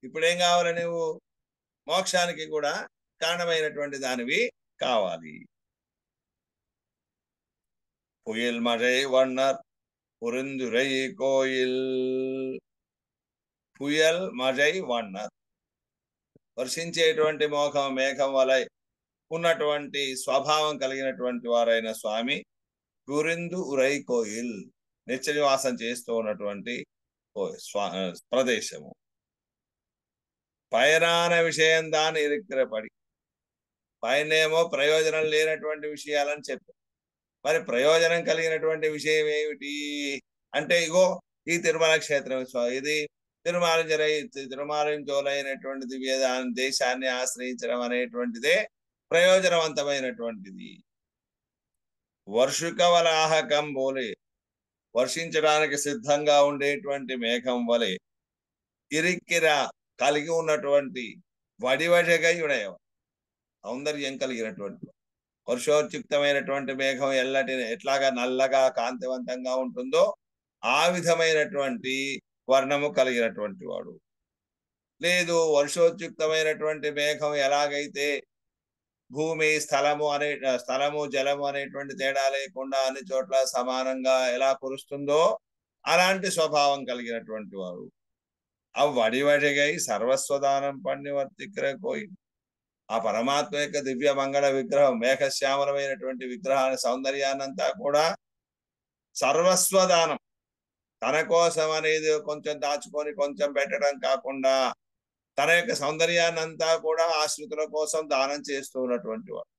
ఇప్పుడేం కావాలి, నువ్వు మోక్షానికి కూడా కారణమైనటువంటి దానివి కావాలి. పుయల్ మజై వన్నర్ పురిందురై కోయిల్, పుయల్ మజై వన్నర్, వర్షించేటువంటి మేఘం వలె ఉన్నటువంటి స్వభావం కలిగినటువంటి వారైన స్వామి గురిందు ఉరై కోయిల్, నిత్య నివాసం చేస్తూ ఉన్నటువంటి ప్రదేశము. పైరాన విషయం దాన్ని ఇరుక్కిరపడి, పైనేమో ప్రయోజనం లేనటువంటి విషయాలని చెప్పారు. మరి ప్రయోజనం కలిగినటువంటి విషయం ఏమిటి అంటే, ఇగో ఈ తిరుమల క్షేత్రం, ఇది తిరుమాలించోలైనటువంటి దివ్య దేశాన్ని ఆశ్రయించడం అనేటువంటిదే ప్రయోజనవంతమైనటువంటిది. వర్షుకవలాహకం బోలే, వర్షించడానికి సిద్ధంగా ఉండేటువంటి మేఘం వలె ఇరిక్కిరా కలిగి ఉన్నటువంటి వడివడిగై ఉడయ సౌందర్యం కలిగినటువంటి వర్షోత్యుక్తమైనటువంటి మేఘం ఎట్లాగా నల్లగా కాంతివంతంగా ఉంటుందో ఆ విధమైనటువంటి వర్ణము కలిగినటువంటి వాడు. లేదు, వర్షోత్యుక్తమైనటువంటి మేఘం ఎలాగైతే భూమి స్థలము జలము అనేటువంటి తేడా లేకుండా అన్ని చోట్ల సమానంగా ఎలా కురుస్తుందో అలాంటి స్వభావం కలిగినటువంటి వాడు. ఆ వడివడిగై సర్వస్వదానం పణ్ణివర్తిక్ర కోయి, ఆ పరమాత్మ యొక్క దివ్య మంగళ విగ్రహం మేఘశ్యామలమైనటువంటి విగ్రహాన్ని సౌందర్యాన్నంతా కూడా సర్వస్వదానం, తన కోసం అనేది కొంచెం దాచుకొని కొంచెం పెట్టడం కాకుండా తన యొక్క సౌందర్యాన్ని అంతా కూడా ఆశ్రితుల కోసం దానం చేస్తూ ఉన్నటువంటి వాడు.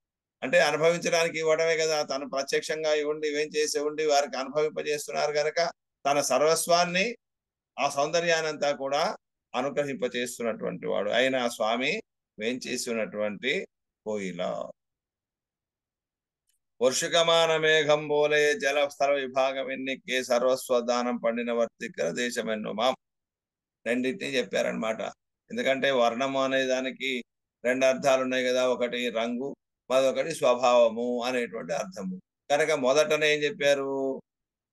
అంటే అనుభవించడానికి ఇవ్వడమే కదా, తను ప్రత్యక్షంగా ఇవ్వండి ఇవేం చేసి ఉండి వారికి అనుభవింపజేస్తున్నారు కనుక తన సర్వస్వాన్ని ఆ సౌందర్యాన్ని అంతా కూడా అనుగ్రహింపచేస్తున్నటువంటి వాడు అయిన స్వామి వేంచేసి ఉన్నటువంటి కోయిల. వర్షికమాన మేఘం బోలే జల స్థల విభాగం ఎన్నికే సర్వస్వదానం పండిన వర్తికర దేశమెన్నుమాం. రెండింటినీ చెప్పారనమాట. ఎందుకంటే వర్ణము అనే దానికి రెండు అర్థాలు ఉన్నాయి కదా, ఒకటి రంగు, మరొకటి స్వభావము అనేటువంటి అర్థము. కనుక మొదటనే ఏం చెప్పారు,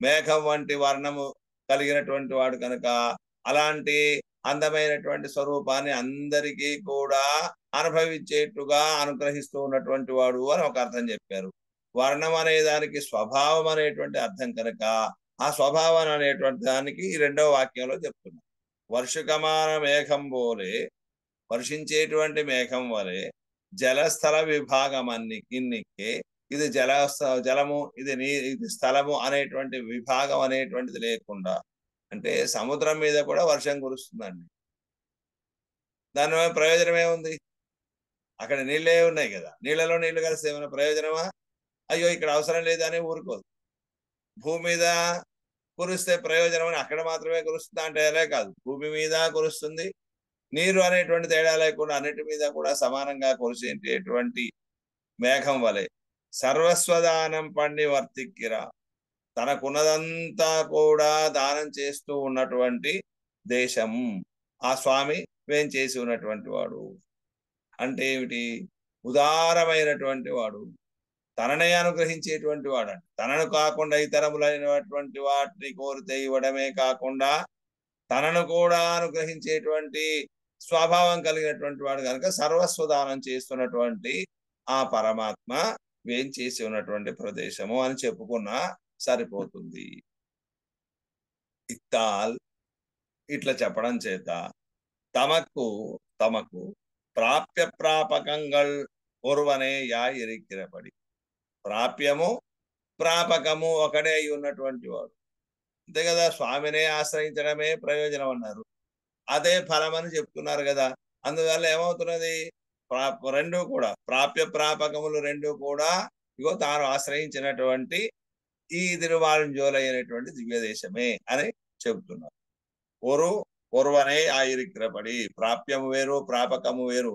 మేఘం వంటి వర్ణము కలిగినటువంటి వాడు కనుక అలాంటి అందమైనటువంటి స్వరూపాన్ని అందరికీ కూడా అనుభవించేట్టుగా అనుగ్రహిస్తూ ఉన్నటువంటి వాడు అని ఒక అర్థం చెప్పారు. వర్ణం అనే దానికి స్వభావం అనేటువంటి అర్థం కనుక ఆ స్వభావం అనేటువంటి దానికి ఈ రెండవ వాక్యంలో చెప్తున్నారు. వర్షకమాన మేఘం బోలే, వర్షించేటువంటి మేఘం వలె జలస్థల విభాగం ఇన్నికే, ఇది జలము ఇది ఇది స్థలము అనేటువంటి విభాగం అనేటువంటిది లేకుండా, అంటే సముద్రం మీద కూడా వర్షం కురుస్తుందండి. దానివల్ల ప్రయోజనం ఏముంది, అక్కడ నీళ్ళే ఉన్నాయి కదా, నీళ్ళలో నీళ్లు కలిస్తే ఏమైనా ప్రయోజనమా? అయ్యో ఇక్కడ అవసరం లేదని ఊరుకోదు. భూమి మీద కురిస్తే ప్రయోజనం అని అక్కడ మాత్రమే కురుస్తుందా అంటే అలా కాదు, భూమి మీద కురుస్తుంది, నీరు అనేటువంటి తేడా లేకుండా అన్నిటి మీద కూడా సమానంగా కురిసేటువంటి మేఘం వలె సర్వస్వదానం పండి వర్తిక్కిరా, తనకున్నదంతా కూడా దానం చేస్తూ ఉన్నటువంటి దేశం ఆ స్వామి వేంచేసి ఉన్నటువంటి వాడు. అంటే ఏమిటి, ఉదారమైనటువంటి వాడు, తననే అనుగ్రహించేటువంటి వాడు. తనను కాకుండా ఇతరములైనటువంటి వాటిని కోరితే ఇవ్వడమే కాకుండా తనను కూడా అనుగ్రహించేటువంటి స్వభావం కలిగినటువంటి వాడు కనుక సర్వస్వదానం చేస్తున్నటువంటి ఆ పరమాత్మ వేంచేసి ఉన్నటువంటి ప్రదేశము అని చెప్పుకున్నా సరిపోతుంది. ఇత్తాల్ ఇట్లా చెప్పడం చేత తమకు ప్రాప్య ప్రాపకంగల్ ఒరువనే యా ఇరిక్కిరపడి, ప్రాప్యము ప్రాపకము ఒకడే అయి ఉన్నటువంటి వాడు. అంతే కదా, స్వామినే ఆశ్రయించడమే ప్రయోజనం అన్నారు, అదే ఫలం అని చెప్తున్నారు కదా. అందువల్ల ఏమవుతున్నది, రెండు కూడా ప్రాప్య ప్రాపకములు రెండు కూడా ఇగో తాను ఆశ్రయించినటువంటి ఈ తిరువారంజోలైనటువంటి దివ్య దేశమే అని చెబుతున్నారు. ఒరువనే ఆయిరిక్రపడి, ప్రాప్యము వేరు ప్రాపకము వేరు,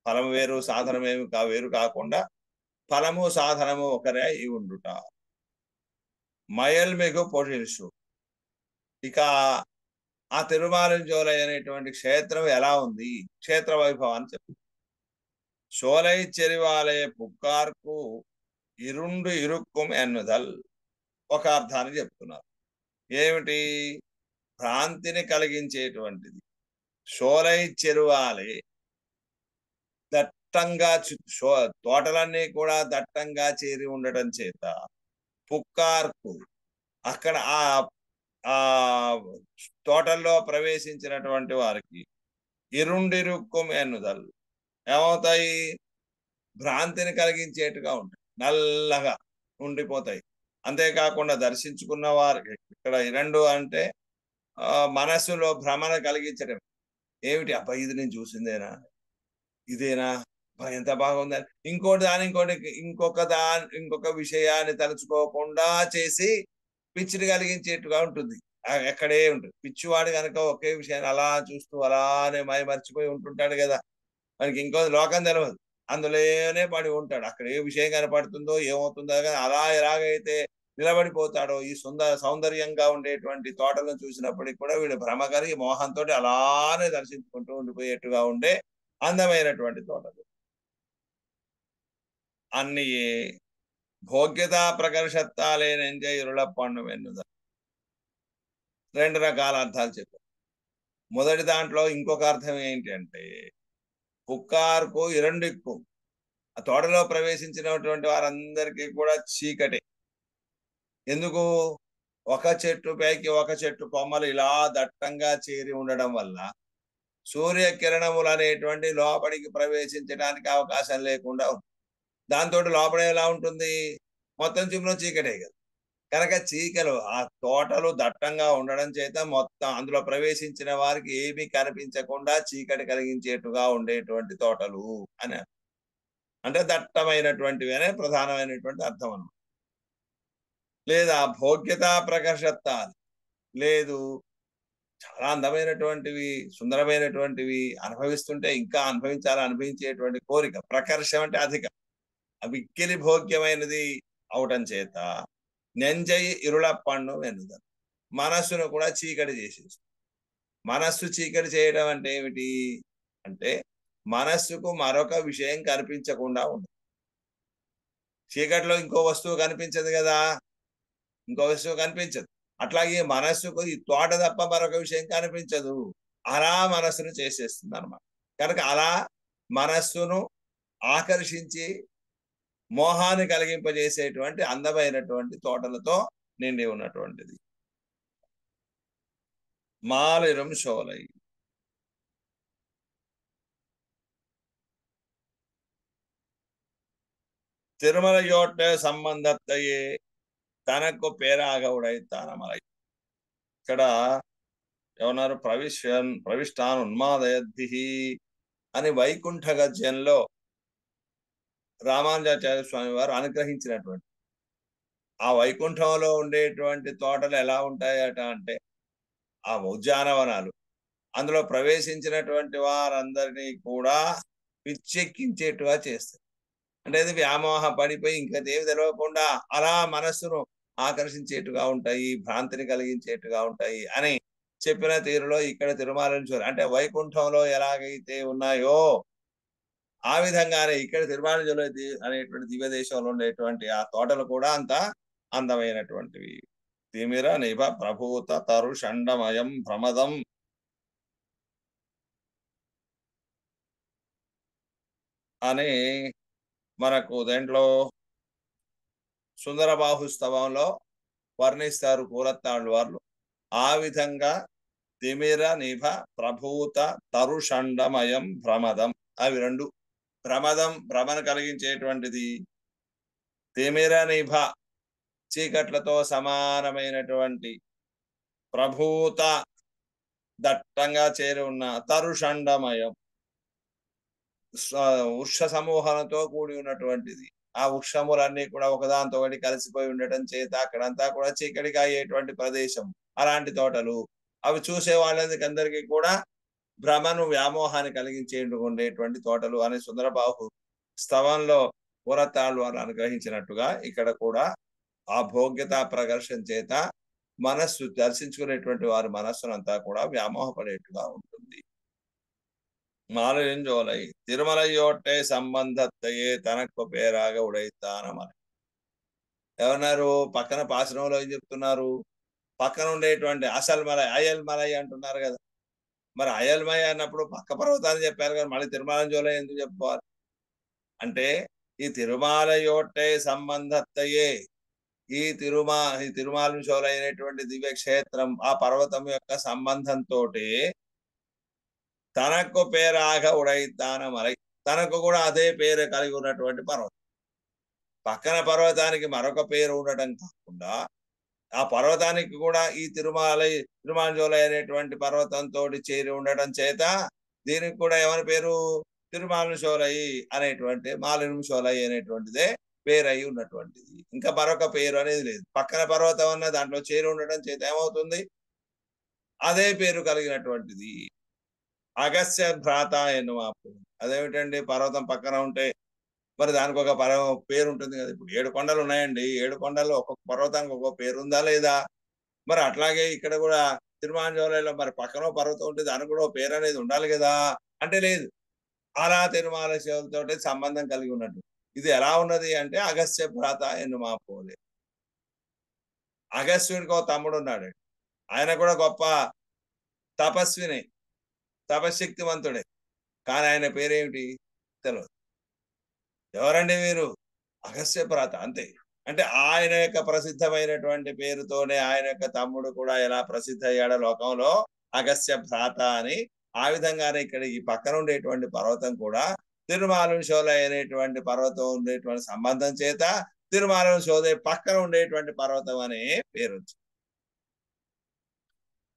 ఫలము వేరు సాధనమేమి వేరు కాకుండా ఫలము సాధనము ఒకరే అయి ఉండుట. మయల్మిగు పొడిల్సు, ఇక ఆ తిరుమాలంజోలై అనేటువంటి క్షేత్రం ఎలా ఉంది, క్షేత్ర వైభవాన్ని చెప్పు. సోలై చెరివాలయ పుక్కార్కు ఇరుండు ఇరుక్కుం ఎన్నుదల్, ఒక అర్థాన్ని చెప్తున్నారు. ఏమిటి, భ్రాంతిని కలిగించేటువంటిది. సోలై చెరువాలే, దట్టంగా తోటలన్నీ కూడా దట్టంగా చేరి ఉండటం చేత పుక్కార్కు, అక్కడ ఆ తోటల్లో ప్రవేశించినటువంటి వారికి ఇరుండిరుక్కుం ఎన్నుదల్ ఏమవుతాయి, భ్రాంతిని కలిగించేట్టుగా ఉంటాయి, నల్లగా ఉండిపోతాయి. అంతేకాకుండా దర్శించుకున్న వారికి ఇక్కడ రెండు అంటే మనస్సులో భ్రమణ కలిగించడం. ఏమిటి అబ్బా ఇది నేను చూసిందేనా, ఇదేనా, ఎంత బాగుందని ఇంకొక విషయాన్ని తలుచుకోకుండా చేసి పిచ్చిని కలిగించేట్టుగా ఉంటుంది. ఎక్కడే ఉంటుంది పిచ్చివాడు కనుక ఒకే విషయాన్ని అలా చూస్తూ అలానే మర్చిపోయి ఉంటుంటాడు కదా, మనకి ఇంకో లోకం తెలియదు, అందులోనే పడి ఉంటాడు. అక్కడ ఏ విషయం కనపడుతుందో ఏమవుతుందో కానీ అలా ఎలాగైతే నిలబడిపోతాడో, ఈ సౌందర్యంగా ఉండేటువంటి తోటలను చూసినప్పటికీ కూడా వీడు భ్రమ కలిగి మోహంతో అలానే దర్శించుకుంటూ ఉండిపోయేట్టుగా ఉండే అందమైనటువంటి తోటలు అన్ని భోగ్యతా ప్రకర్షత్తాలేనంజ ఇరుళ పండు వెన్నుద. రెండు రకాల అర్థాలు చెప్పారు. మొదటి దాంట్లో ఇంకొక అర్థం ఏంటి అంటే, పుక్కార్కు ఇరండిక్కు, ఆ తోటలో ప్రవేశించినటువంటి వారందరికీ కూడా చీకటి. ఎందుకు, ఒక చెట్టు పైకి ఒక చెట్టు కొమ్మలు ఇలా దట్టంగా చేరి ఉండడం వల్ల సూర్యకిరణములు అనేటువంటి లోపలికి ప్రవేశించడానికి అవకాశం లేకుండా ఉంది. దాంతో లోపల ఎలా ఉంటుంది, మొత్తం చిమ్మ చీకటే కదా. కనుక చీకలు ఆ తోటలు దట్టంగా ఉండడం చేత మొత్తం అందులో ప్రవేశించిన వారికి ఏమీ కనిపించకుండా చీకటి కలిగించేట్టుగా ఉండేటువంటి తోటలు అని అంటే దట్టమైనటువంటివి అనే ప్రధానమైనటువంటి అర్థం అన్నమాట. లేదా భోగ్యత ప్రకర్షత్తాలు లేదు చాలా అందమైనటువంటివి సుందరమైనటువంటివి అనుభవిస్తుంటే ఇంకా అనుభవించేటువంటి కోరిక ప్రకర్షం అంటే అధిక మిక్కిలి భోగ్యమైనది అవటం చేత నెంజై ఇరుళప్పండు వెనుద మనస్సును కూడా చీకటి చేసేస్తుంది. మనస్సు చీకటి చేయడం అంటే ఏమిటి అంటే మనస్సుకు మరొక విషయం కనిపించకుండా ఉండదు. చీకటిలో ఇంకో వస్తువు కనిపించదు కదా, ఇంకో వస్తువు కనిపించదు. అట్లాగే మనస్సుకు ఈ తోట తప్ప మరొక విషయం కనిపించదు. అలా మనస్సును చేసేస్తుంది అనమాట. కనుక అలా మనస్సును ఆకర్షించి మోహాన్ని కలిగింపజేసేటువంటి అందమైనటువంటి తోటలతో నిండి ఉన్నటువంటిది. మాలిరం షోలై తిరుమలయోటే సంబంధత్తయే తనకు పేరాగ ఉడైతానమలై. ఇక్కడ ఏమన్నారు ప్రవిష్టాన్ ఉన్మాదయద్భి అని వైకుంఠ గద్యంలో రామానుజాచార్య స్వామి వారు అనుగ్రహించినటువంటి ఆ వైకుంఠంలో ఉండేటువంటి తోటలు ఎలా ఉంటాయట అంటే ఆ ఉద్యానవనాలు అందులో ప్రవేశించినటువంటి వారందరినీ కూడా పిచ్చెక్కించేట్టుగా చేస్తారు. అంటే అది వ్యామోహ పడిపోయి ఇంకా దేవి తెలవకుండా అలా మనస్సును ఆకర్షించేట్టుగా ఉంటాయి, భ్రాంతిని కలిగించేట్టుగా ఉంటాయి అని చెప్పిన తీరులో ఇక్కడ తిరుమలేశ్వరం అంటే వైకుంఠంలో ఎలాగైతే ఉన్నాయో ఆ విధంగానే ఇక్కడ తిరుమల అనేటువంటి దివ్య దేశంలో ఉండేటువంటి ఆ తోటలు కూడా అంత అందమైనటువంటివి. తిమిర నిభ ప్రభూత తరు షండమయం భ్రమదం అని మనకు దేంట్లో సుందరబాహుస్తవంలో వర్ణిస్తారు కూరత్తాళ్ళు వాళ్ళు. ఆ విధంగా తిమిర నిభ ప్రభూత తరుషండమయం భ్రమదం అవి రెండు. భ్రమను కలిగించేటువంటిది, తిమిర నిభ చీకట్లతో సమానమైనటువంటి, ప్రభూత దట్టంగా చేరి ఉన్న, తరుషండమయం వృక్ష సమూహంతో కూడి ఉన్నటువంటిది. ఆ వృక్షములన్నీ కూడా ఒకదాంతో ఒకటి కలిసిపోయి ఉండటం చేత అక్కడంతా కూడా చీకటిగా అయ్యేటువంటి ప్రదేశం. అలాంటి తోటలు అవి చూసే వాళ్ళందరికీ కూడా భ్రమను వ్యామోహాన్ని కలిగించేందుకు ఉండేటువంటి తోటలు అనే సుందరబాహు స్తవంలో కూరత్తాళ్ళు వారు అనుగ్రహించినట్టుగా ఇక్కడ కూడా ఆ భోగ్యత ప్రకర్షణ చేత మనస్సు దర్శించుకునేటువంటి వారి మనస్సునంతా కూడా వ్యామోహపడేట్టుగా ఉంటుంది. మాలయంజోలై తిరుమలయోటే సంబంధత్తయే తనకు పేరాగా ఉడైతానమని ఏమన్నారు? పక్కన పాశ్రంలో ఏం చెప్తున్నారు? పక్కన ఉండేటువంటి అసల్మలై అయల్మలై అంటున్నారు కదా. మరి అయల్మయ అన్నప్పుడు పక్క పర్వతాన్ని చెప్పారు కదా, మళ్ళీ తిరుమలంజోలై ఎందుకు చెప్పుకోవాలి అంటే ఈ తిరుమలయోటే సంబంధత్తయే ఈ తిరుమలంజోలై అయినటువంటి దివ్యక్షేత్రం ఆ పర్వతం యొక్క సంబంధంతో తనకు పేరాగ ఉడైతానమలై తనకు కూడా అదే పేరు కలిగి ఉన్నటువంటి పర్వతం. పక్కన మరొక పేరు ఉండటం కాకుండా ఆ పర్వతానికి కూడా ఈ తిరుమాంజోలై అనేటువంటి పర్వతంతో చేరి ఉండటం చేత దీనికి కూడా ఏమని పేరు? తిరుమానుషోలై అనేటువంటి మాలినుషోలై అనేటువంటిదే పేరై ఉన్నటువంటిది. ఇంకా మరొక పేరు అనేది లేదు. పక్కన పర్వతం అన్న దాంట్లో చేరి ఉండటం చేత ఏమవుతుంది? అదే పేరు కలిగినటువంటిది. అగస్త్య భ్రాత ఎన్నుమాపు. అదేమిటండి, పర్వతం పక్కన ఉంటే మరి దానికి ఒక పేరు ఉంటుంది కదా. ఇప్పుడు 7 కొండలు ఉన్నాయండి, 7 కొండల్లో ఒక్కొక్క పర్వతానికి ఒక్కొక్క పేరు ఉందా లేదా? మరి అట్లాగే ఇక్కడ కూడా తిరుమాంజోలైలో మరి పక్కన పర్వతం ఉంటే దానికి కూడా పేరు అనేది ఉండాలి కదా అంటే లేదు. అలా తిరుమల శివులతో సంబంధం కలిగి ఉన్నట్టు. ఇది ఎలా ఉన్నది అంటే అగస్త్య భ్రాత ఎన్నుమాపోలే. అగస్త్యుడికి ఒక తమ్ముడు ఉన్నాడు. ఆయన కూడా గొప్ప తపస్విని, తపశక్తివంతుడే. కానీ ఆయన పేరేమిటి తెలియదు. ఎవరండి వీరు? అగస్త్య భ్రాత అంతే. అంటే ఆయన యొక్క ప్రసిద్ధమైనటువంటి పేరుతోనే ఆయన యొక్క తమ్ముడు కూడా ఎలా ప్రసిద్ధ అయ్యాడో లోకంలో అగస్త్య భ్రాత అని. ఆ విధంగానే ఇక్కడ ఈ పక్కన ఉండేటువంటి పర్వతం కూడా తిరుమాలుషోలై అనేటువంటి పర్వతం ఉండేటువంటి సంబంధం చేత తిరుమల సోదే పక్కన ఉండేటువంటి పర్వతం అనే పేరు వచ్చింది.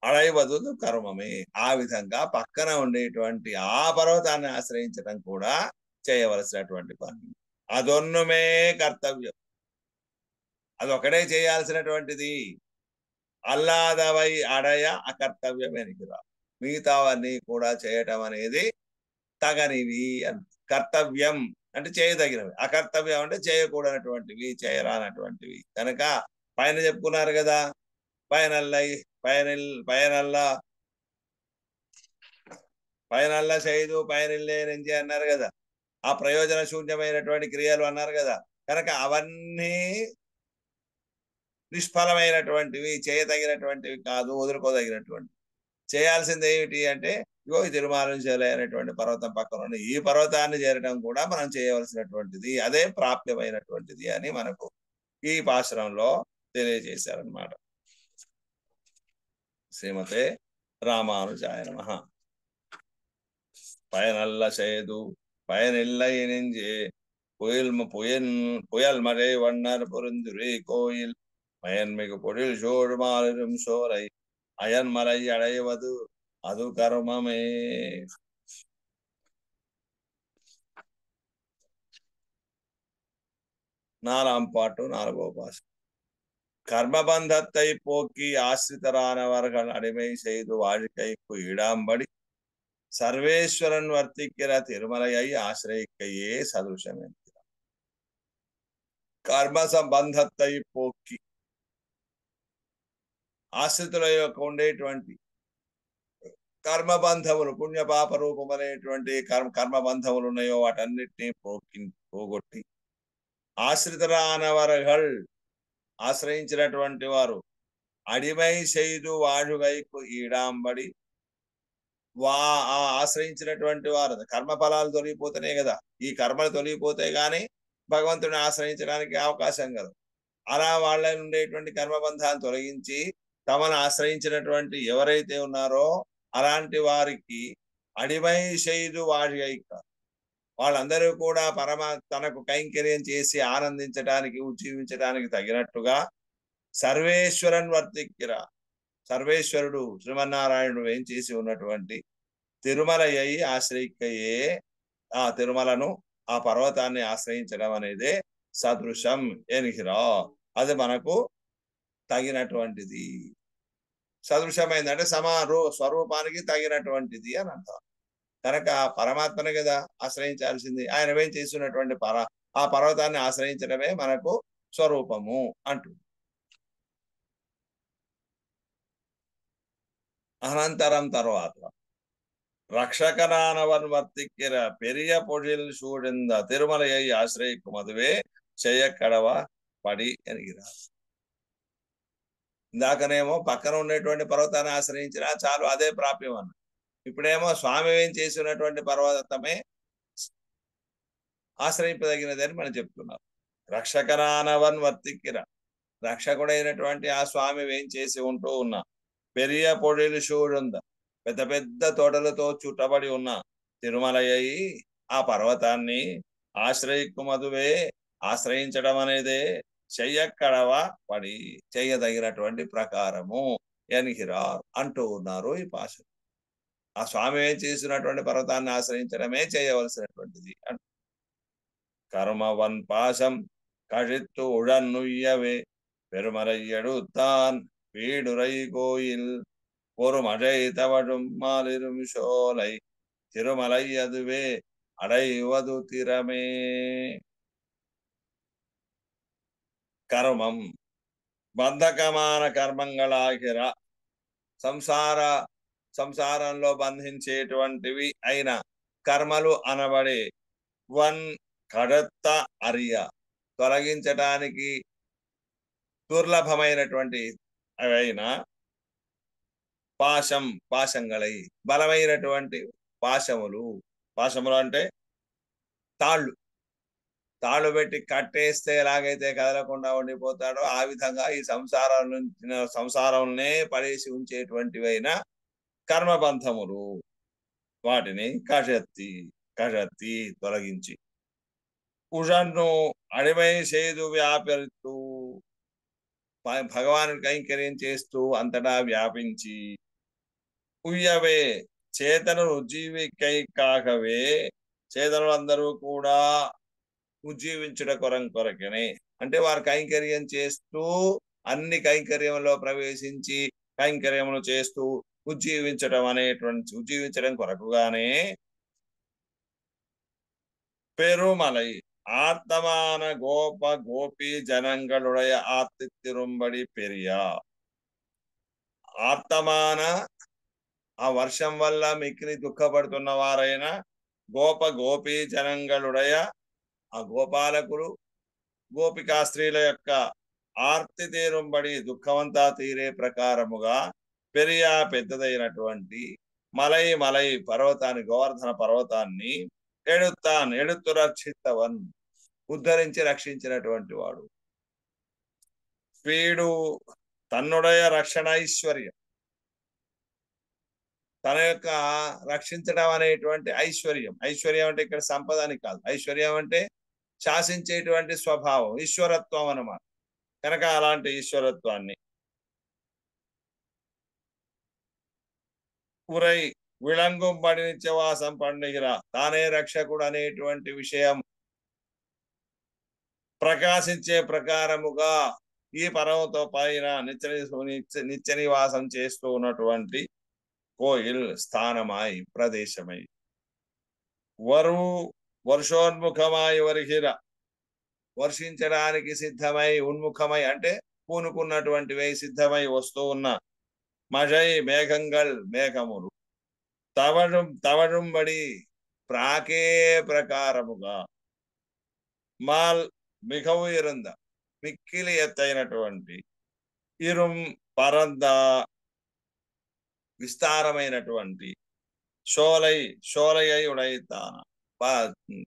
అడైవదు కర్మమే. ఆ విధంగా పక్కన ఉండేటువంటి ఆ పర్వతాన్ని ఆశ్రయించడం కూడా చేయవలసినటువంటి పని. అదొన్నుమే కర్తవ్యం, అదొకటే చేయాల్సినటువంటిది. అల్లాదవై అడయ అకర్తవ్యం ఎనికిరా. మిగతావన్నీ కూడా చేయటం అనేది తగనివి. కర్తవ్యం అంటే చేయదగినవి, అకర్తవ్యం అంటే చేయకూడనటువంటివి, చేయరానటువంటివి. కనుక పైన చెప్పుకున్నారు కదా, పైనల్లై పైనల్లా పైనల్లా చేయదు పైనల్లే నుంచి అన్నారు కదా. ఆ ప్రయోజన శూన్యమైనటువంటి క్రియలు అన్నారు కదా. కనుక అవన్నీ నిష్ఫలమైనటువంటివి, చేయదగినటువంటివి కాదు, వదులుకోదగినటువంటి. చేయాల్సింది ఏమిటి అంటే, ఇగో ఈ తిరుమాలంశలి అనేటువంటి పర్వతం పక్కన ఉన్న ఈ పర్వతాన్ని చేరడం కూడా మనం చేయవలసినటువంటిది, అదే ప్రాప్యమైనటువంటిది అని మనకు ఈ పాశ్రంలో తెలియజేశారనమాట. శ్రీమతే రామానుజాయ నమః. பயனல்ல செய்து பயனில்லை நெஞ்சே புயல் மழை வண்ணர் பொருந்துரே கோயில் மயன்மிகு பொழில் சோழ் மாலும் சோலை அயன்மலை அடைவது அது கர்மமே. நாலாம் பாட்டு நான்கோ பாசம். கர்மபந்தத்தை போக்கி ஆசிரிதரானவர்கள் அடிமை செய்து வாழ்க்கைக்கு இடாம்படி சர்வேஸ்வரன் வர்த்திக்கிற திருமலையை ஆசிரியிக்கையே சதுஷம் என்கிறார். కర్మ సంబంధத்தை పోక్కి, ఆశ్రితుల యొక్క ఉండేటువంటి కర్మబంధములు, పుణ్యపాప రూపమనేటువంటి కర్మబంధములు ఉన్నాయో వాటన్నిటినీ పోగొట్టి ఆశ్రితరానవరగల్ ఆశ్రయించినటువంటి వారు అడిమై செய்து వాడుగైకు ఈడాంబడి ఆ ఆశ్రయించినటువంటి వారు కర్మ ఫలాలు తొలగిపోతేనే కదా, ఈ కర్మలు తొలగిపోతే గాని భగవంతుని ఆశ్రయించడానికి అవకాశం కలదు. అలా వాళ్ళ ఉండేటువంటి కర్మబంధాన్ని తొలగించి తమను ఆశ్రయించినటువంటి ఎవరైతే ఉన్నారో అలాంటి వారికి అడిమై చేయదు వాడి వాళ్ళందరూ కూడా తనకు కైంకర్యం చేసి ఆనందించడానికి, ఉజ్జీవించడానికి తగినట్టుగా సర్వేశ్వరన్ వర్తిక్కిరా, సర్వేశ్వరుడు శ్రీమన్నారాయణుడు ఏం చేసి ఉన్నటువంటి తిరుమలయ్యి ఆశ్రయిక్కయే, ఆ తిరుమలను, ఆ పర్వతాన్ని ఆశ్రయించడం అనేది సదృశం ఎనిహిరా, అది మనకు తగినటువంటిది. సదృశమైందంటే స్వరూపానికి తగినటువంటిది అని అంటారు. కనుక పరమాత్మని కదా ఆశ్రయించాల్సింది. ఆయన ఏం చేస్తున్నటువంటి ఆ పర్వతాన్ని ఆశ్రయించడమే మనకు స్వరూపము అంటుంది. అనంతరం తర్వాత ரக்ஷகனானவன் வர்த்திக்கிற பெரிய பொழில் சூழ்ந்த திருமலையை ஆசிரியக்கும் அதுவே చేయకడవ పడి ఎనిగిరారు. ఇందాకనేమో పక్కన ఉండేటువంటి పర్వతాన్ని ఆశ్రయించినా చాలు, అదే ప్రాప్యం అన్న. ఇప్పుడేమో స్వామి ఏం చేసినటువంటి పర్వతమే ఆశ్రయింపదగినది అని మనం చెప్తున్నాం. రక్షకనానవన్ వర్తిక్కిర, రక్షకుడైనటువంటి ఆ స్వామి ఏం చేసి ఉంటూ ఉన్నా పెరియ పొడిలు చూడుంద, పెద్ద పెద్ద తోటలతో చుట్టబడి ఉన్న తిరుమలయ్యి ఆ పర్వతాన్ని ఆశ్రయిక్కుమదువే, ఆశ్రయించడం అనేదే చెయ్యక్కడవ పడి, చెయ్యదగినటువంటి ప్రకారము ఎనిహిరా అంటూ ఉన్నారు ఈ పాశ. ఆ స్వామి ఏం చేసినటువంటి పర్వతాన్ని ఆశ్రయించడమే చేయవలసినటువంటిది. కర్మవన్ పాశం కழித்து ఉడన్నుయ్యవే பெருமறையடுத்தான் வீடுரை கோயில் ஒரு மழை தவழும் மாலிரும் சோலை திருமலை அதுவே அடைவது திறமே. కర్మం బంధకమాన కర్మంగళాగిర, సంసారంలో బంధించేటువంటివి అయిన కర్మలు అనబడే వన్ కడత్త అరియ, తొలగించటానికి దుర్లభమైనటువంటి అవైన పాశంగళై, బలమైనటువంటి పాశములు అంటే తాళ్ళు పెట్టి కట్టేస్తే ఎలాగైతే కదలకుండా ఉండిపోతాడో ఆ విధంగా ఈ సంసారంనే పడేసి ఉంచేటువంటివైన కర్మబంధములు, వాటిని కషత్తి తొలగించి ఉషన్ను అడిమై సేదు వ్యాపరుతూ భగవాను కైంకర్యం చేస్తూ అంతటా వ్యాపించి ఉయ్యవే చేతనులు ఉజ్జీవికై కాకవే చేతనులందరూ కూడా ఉజ్జీవించుట కొరకనే అంటే వారు కైంకర్యం చేస్తూ అన్ని కైంకర్యంలో ప్రవేశించి కైంకర్యములు చేస్తూ ఉజ్జీవించడం కొరకుగానే పెరుమలై ఆర్తమాన గోప గోపి జనంగళుడయ ఆర్తిరుంబడి పెరియా ఆర్తమాన ఆ వర్షం వల్ల మిక్కిలి దుఃఖపడుతున్న వారైన గోప గోపీ జనంగళుడయ ఆ గోపాలకులు గోపికా స్త్రీల యొక్క ఆర్తి తీరుంబడి దుఃఖమంతా తీరే ప్రకారముగా పెరియా పెద్దదైనటువంటి మలై పర్వతాన్ని గోవర్ధన పర్వతాన్ని ఎడుత్తు రక్షితవన్ ఉద్ధరించి రక్షించినటువంటి వాడు వీడు తన్నుడయ రక్షణ ఐశ్వర్యం తన యొక్క రక్షించడం అనేటువంటి ఐశ్వర్యం అంటే ఇక్కడ సంపద అని కాదు ఐశ్వర్యం అంటే శాసించేటువంటి స్వభావం ఈశ్వరత్వం అన్నమాట కనుక అలాంటి ఈశ్వరత్వాన్ని ఉరై విళంగుంబడి నిత్యవాసం పండుగిర తానే రక్షకుడు అనేటువంటి విషయం ప్రకాశించే ప్రకారముగా ఈ పర్వత పైన నిత్య నివాసం చేస్తూ ఉన్నటువంటి కోయిల్ స్థానమై ప్రదేశమై వర్షోన్ముఖమై వరిహిర వర్షించడానికి సిద్ధమై ఉన్ముఖమై అంటే పూనుకున్నటువంటి సిద్ధమై వస్తూ ఉన్న మజై మేఘములు తవడుంబడి ప్రాకే ప్రకారముగా మాల్ మిగవు ఇరుంద మిక్కిలి ఎత్తైనటువంటి పరంద విస్తారమైనటువంటి షోలై ఉడైతాన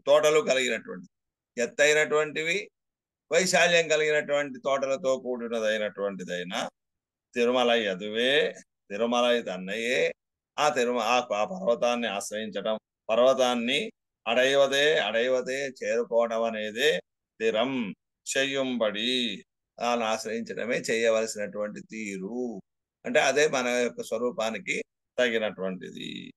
తోటలు కలిగినటువంటి ఎత్తైనటువంటివి వైశాల్యం కలిగినటువంటి తోటలతో కూడినదైనటువంటిదైన తిరుమలై అదువే తిరుమలై తన్నయే ఆ పర్వతాన్ని ఆశ్రయించడం పర్వతాన్ని అడైవదే చేరుకోవడం అనేదే తిరం చెయ్యుంబడి దాన్ని ఆశ్రయించడమే చేయవలసినటువంటి తీరు అంటే అదే మన యొక్క స్వరూపానికి తగినటువంటిది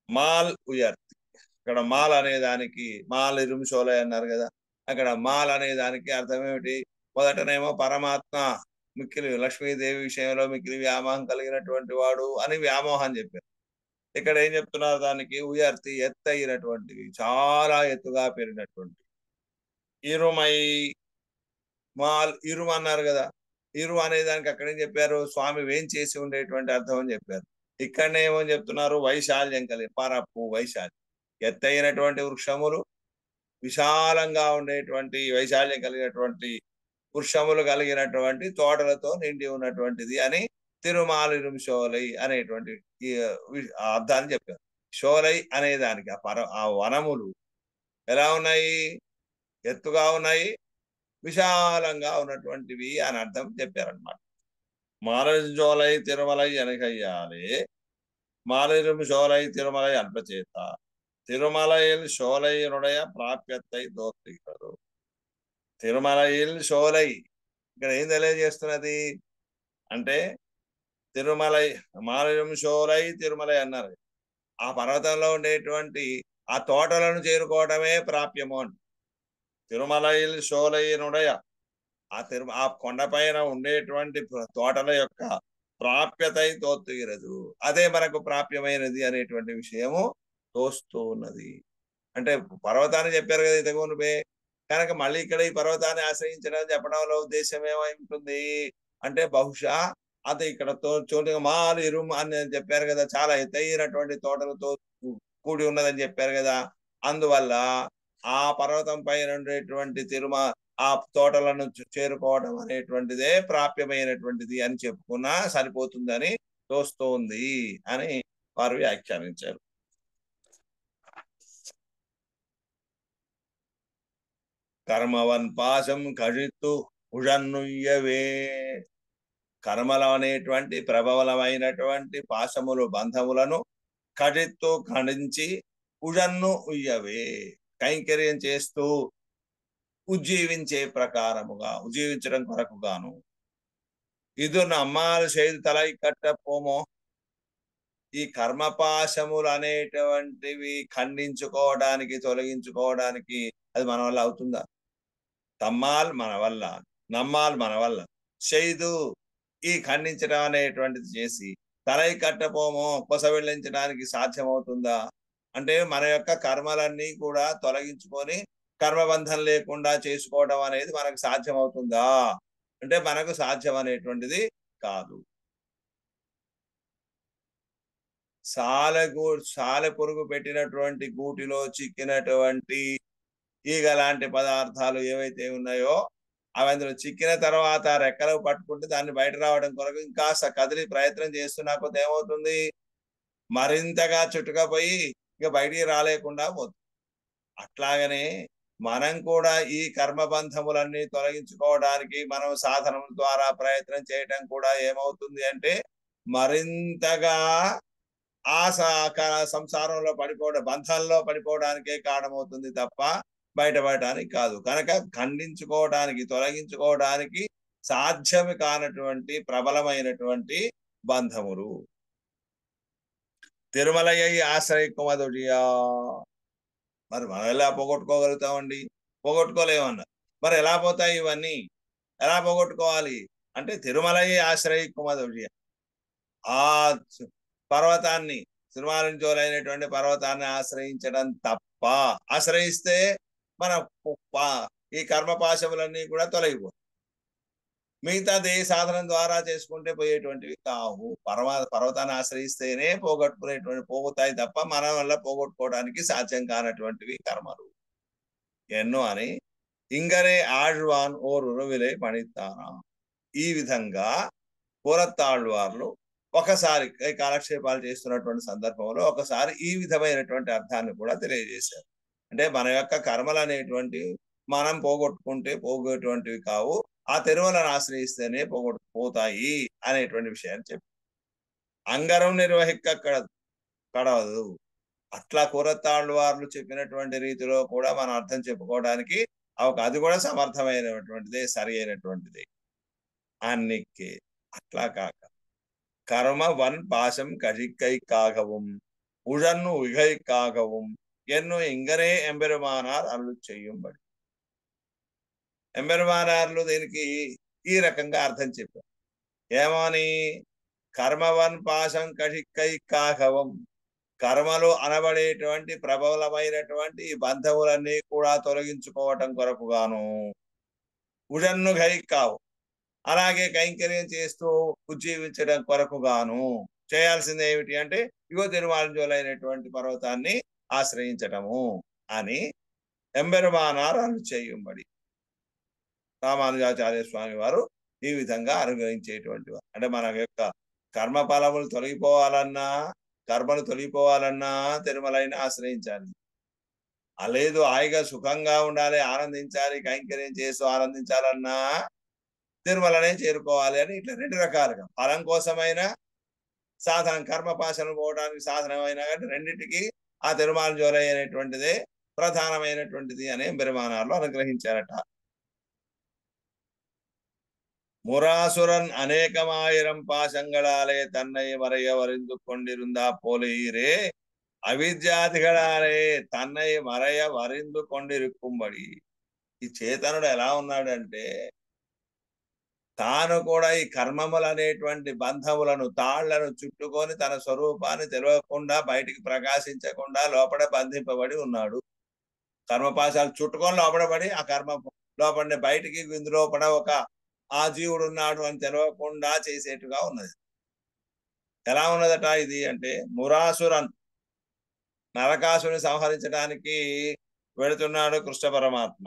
మాల్ ఉయర్తి ఇక్కడ మాల్ అనే దానికి మాల్ ఇరుంశోలై అన్నారు కదా అక్కడ మాల్ అనే దానికి అర్థం ఏమిటి మొదటనేమో పరమాత్మ మిక్కిలి లక్ష్మీదేవి విషయంలో మిక్కిలి వ్యామోహం కలిగినటువంటి వాడు అని వ్యామోహం చెప్పారు ఇక్కడ ఏం చెప్తున్నారు దానికి ఉయర్తి ఎత్తైనటువంటివి చాలా ఎత్తుగా పెరిగినటువంటి ఇరుమై మాల్ ఇరుము అన్నారు కదా ఇరు అనే దానికి అక్కడ ఏం చెప్పారు స్వామి వేం చేసి ఉండేటువంటి అర్థం అని చెప్పారు ఇక్కడనే ఏమని చెప్తున్నారు వైశాల్యం కలిగి పరపు వైశాల్యం ఎత్తైనటువంటి వృక్షములు విశాలంగా ఉండేటువంటి వైశాల్యం కలిగినటువంటి వృక్షములు కలిగినటువంటి తోటలతో నిండి ఉన్నటువంటిది అని తిరుమాలిరుం షోలై అనేటువంటి అర్థాన్ని చెప్పారు షోలై అనే దానికి ఆ వనములు ఎలా ఉన్నాయి ఎత్తుగా ఉన్నాయి విశాలంగా ఉన్నటువంటివి అని అర్థం చెప్పారనమాట మాలజోలై తిరుమలై అనగయ్యాలి మాలిరుం షోలై తిరుమలై అల్పచేత తిరుమలైల్ షోలైనుడయ ప్రాప్యత్తై దోత్తిగరు తిరుమలైల్ షోలై ఇక్కడ ఏం తెలియజేస్తున్నది అంటే తిరుమలై మాలిరుం షోలై తిరుమలై అన్నారు ఆ పర్వతంలో ఉండేటువంటి ఆ తోటలను చేరుకోవడమే ప్రాప్యము అని తిరుమలైల్ షోలైనుడయ ఆ కొండపైన ఉండేటువంటి తోటల యొక్క ప్రాప్యతై తోత్తుగిరదు అదే మనకు ప్రాప్యమైనది అనేటువంటి విషయము తోస్తూ ఉన్నది అంటే పర్వతాన్ని చెప్పారు కదా ఇంతకు మునుపే కనుక మళ్ళీ ఇక్కడ ఈ పర్వతాన్ని ఆశ్రయించడం చెప్పడంలో ఉద్దేశం ఏమై ఉంటుంది అంటే బహుశా అది ఇక్కడ చోటుగా మాలు ఇరుము అని చెప్పారు కదా చాలా ఎత్తైనటువంటి తోటలతో కూడి ఉన్నదని చెప్పారు కదా అందువల్ల ఆ పర్వతం పైన ఉండేటువంటి ఆ తోటలను చేరుకోవడం అనేటువంటిదే ప్రాప్యమైనటువంటిది అని చెప్పుకున్నా సరిపోతుందని తోస్తోంది అని వారు వ్యాఖ్యానించారు కర్మవన్ పాశం కజిత్తు ఉజన్నుయ్యవే కర్మల అనేటువంటి ప్రబలమైనటువంటి పాశములు బంధములను కజిత్తు ఖండించి ఉజన్ను ఉయ్యవే కైంకర్యం చేస్తూ ఉజ్జీవించే ప్రకారముగా ఉజ్జీవించడం కొరకుగాను ఇది నమ్మాలు చేదు తలై కట్టపోమో ఈ కర్మపాశములు అనేటువంటివి ఖండించుకోవడానికి తొలగించుకోవడానికి అది మన వల్ల అవుతుందా? తమ్మాల్ మన వల్ల, నమ్మాల్ మన వల్ల, చేదు ఈ ఖండించడం అనేటువంటిది చేసి తలై కట్టపోమో కొసవెళ్ళించడానికి సాధ్యమవుతుందా? అంటే మన యొక్క కర్మలన్నీ కూడా తొలగించుకొని కర్మబంధం లేకుండా చేసుకోవడం అనేది మనకు సాధ్యమవుతుందా అంటే మనకు సాధ్యం అనేటువంటిది కాదు. సాలెపురుగు పెట్టినటువంటి గూటిలో చిక్కినటువంటి ఈగ లాంటి పదార్థాలు ఏవైతే ఉన్నాయో అవి అందులో చిక్కిన తర్వాత రెక్కలు పట్టుకుంటే దాన్ని బయట రావడం కొరకు ఇంకాస్త కదిలి ప్రయత్నం చేస్తున్నా కొద్ది ఏమవుతుంది, మరింతగా చుట్టుకపోయి ఇక బయటికి రాలేకుండా పోతుంది. అట్లాగనే మనం కూడా ఈ కర్మబంధములన్నీ తొలగించుకోవడానికి మనం సాధనం ద్వారా ప్రయత్నం చేయటం కూడా ఏమవుతుంది అంటే మరింతగా ఆ సంసారంలో పడిపోవడం, బంధాల్లో పడిపోవడానికే కారణమవుతుంది తప్ప బయటపడటానికి కాదు. కనుక ఖండించుకోవడానికి తొలగించుకోవడానికి సాధ్యమి కానటువంటి ప్రబలమైనటువంటి బంధములు. తిరుమలయ్య ఆశ్రయికుమదుడియా మరి మనం ఎలా పోగొట్టుకోగలుగుతామండి? పోగొట్టుకోలేమన్నా. మరి ఎలా పోతాయి ఇవన్నీ? ఎలా పోగొట్టుకోవాలి అంటే తిరుమలయ్య ఆశ్రయికుమదుడియా ఆ పర్వతాన్ని తిరుమాలించోలైనటువంటి పర్వతాన్ని ఆశ్రయించడం తప్ప, ఆశ్రయిస్తే మన ఈ కర్మపాశములన్నీ కూడా తొలగిపోతాయి. మిగతాది సాధనం ద్వారా చేసుకుంటే పోయేటువంటివి కావు. పర్వతాన్ని ఆశ్రయిస్తేనే పోగొట్టుకునేటువంటి తప్ప మన వల్ల పోగొట్టుకోవడానికి సాధ్యం కానటువంటివి కర్మలు ఎన్నో అని ఇంగరే ఆళ్వాన్ ఓ రురువిలే పణితారా. ఈ విధంగా పురత్తాళ్వార్లు ఒకసారి కాలక్షేపాలు చేస్తున్నటువంటి సందర్భంలో ఒకసారి ఈ విధమైనటువంటి అర్థాన్ని కూడా తెలియజేశారు. అంటే మన యొక్క కర్మలు అనేటువంటి మనం పోగొట్టుకుంటే పోగొట్టుటువంటివి కావు, ఆ తిరుమలను ఆశ్రయిస్తేనే పోతాయి అనేటువంటి విషయాన్ని చెప్పి అంగరం నిర్వహిక్క కడవదు. అట్లా కూరత్తాళ్వార్లు చెప్పినటువంటి రీతిలో కూడా మనం అర్థం చెప్పుకోవడానికి అది కూడా సమర్థమైనటువంటిదే, సరి అయినటువంటిది. అన్నికే అట్లా కాక கர்ம வன் பாசம் கழிக்கை காகவும் உழன்னு உகை காகவும் என்னும் ఇంగరే ఎంబెరుమానార్ అరులు చేయుంబడి. ఎంబెరుమానార్లు దీనికి ఈ రకంగా అర్థం చెప్పారు. ఏమని? కర్మవన్ పాశం కழிக்கை కాగవం, కర్మలు అనబడేటువంటి ప్రబలమైనటువంటి బంధములన్నీ కూడా తొలగించుకోవటం కొరకుగాను, ఉజన్ను ఘై కావు అలాగే కైంకర్యం చేస్తూ ఉజ్జీవించడం కొరకుగాను చేయాల్సింది ఏమిటి అంటే ఇగో తిరుమాలింజోలైనటువంటి పర్వతాన్ని ఆశ్రయించటము అని ఎంబెరుమానార్ అను చేయుంబడి. రామానుజాచార్య స్వామి వారు ఈ విధంగా అనుగ్రహించేటువంటి వారు. అంటే మన యొక్క కర్మ ఫలములు తొలగిపోవాలన్నా, కర్మలు తొలగిపోవాలన్నా తిరుమలని ఆశ్రయించాలి. లేదు హాయిగా సుఖంగా ఉండాలి, ఆనందించాలి, కైంకర్యం చేస్తూ ఆనందించాలన్నా తిరుమలనే చేరుకోవాలి అని ఇట్లా రెండు రకాలుగా ఫలం కోసమైనా సాధనం కర్మపాశనం పోవడానికి సాధనమైనా కానీ రెండింటికి ఆ తిరుమాలింజోలై అనేటువంటిదే ప్రధానమైనటువంటిది అనే బెరుమానార్లు అనుగ్రహించారట. முராசுரன் அநேகமாயிரம் பாசங்களாலே தன்னை மறைய வரிந்து கொண்டிருந்தா போலீரே అవిద్యాదిగళాలే తన్నై మరయ వరిందు కొండిరుక్కుబడి. ఈ చేతనుడు ఎలా ఉన్నాడంటే తాను కూడా ఈ కర్మములు అనేటువంటి బంధములను తాళ్లను చుట్టుకొని తన స్వరూపాన్ని తెలియకుండా బయటికి ప్రకాశించకుండా లోపల బంధింపబడి ఉన్నాడు. కర్మపాశాలు చుట్టుకొని లోపడబడి ఆ కర్మ లోపల బయటికి ఇందులోపల ఒక ఆ జీవుడు ఉన్నాడు అని తెలియకుండా చేసేట్టుగా ఉన్నది. ఎలా ఉన్నదట ఇది అంటే మురాసురన్ నరకాసుని సంహరించడానికి వెళుతున్నాడు కృష్ణ పరమాత్మ.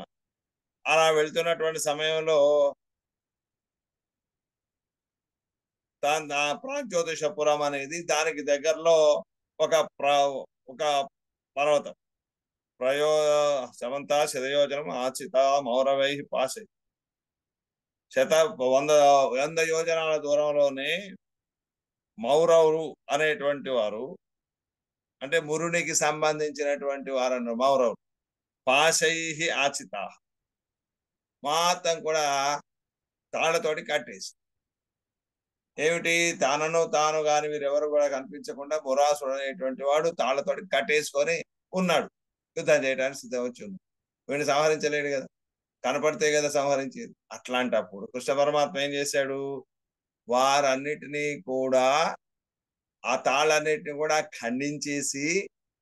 అలా వెళుతున్నటువంటి సమయంలో ప్రాగ్జ్యోతిషపురం అనేది దానికి దగ్గరలో ఒక పర్వతం శమంత శతయోజనం ఆచిత మౌరవై పాశై 100 యోజనాల దూరంలోనే మౌరవులు అనేటువంటి వారు అంటే మురునికి సంబంధించినటువంటి వారన్న మౌరవులు పాశై ఆచిత, మొత్తం కూడా తాళ్లతోటి కట్టేసి, ఏమిటి తనను తాను గాని వీరెవరు కూడా కనిపించకుండా మురాసుడు అనేటువంటి వాడు తాళ్లతోటి కట్టేసుకొని ఉన్నాడు. యుద్ధం చేయడానికి సిద్ధం వచ్చి ఉన్నాడు. వీడిని సంహరించలేడు కదా, కనపడితే కదా సంహరించేది. అట్లాంటప్పుడు కృష్ణ పరమాత్మ ఏం చేశాడు, వారన్నిటినీ కూడా ఆ తాళ్ళన్నిటిని కూడా ఖండించేసి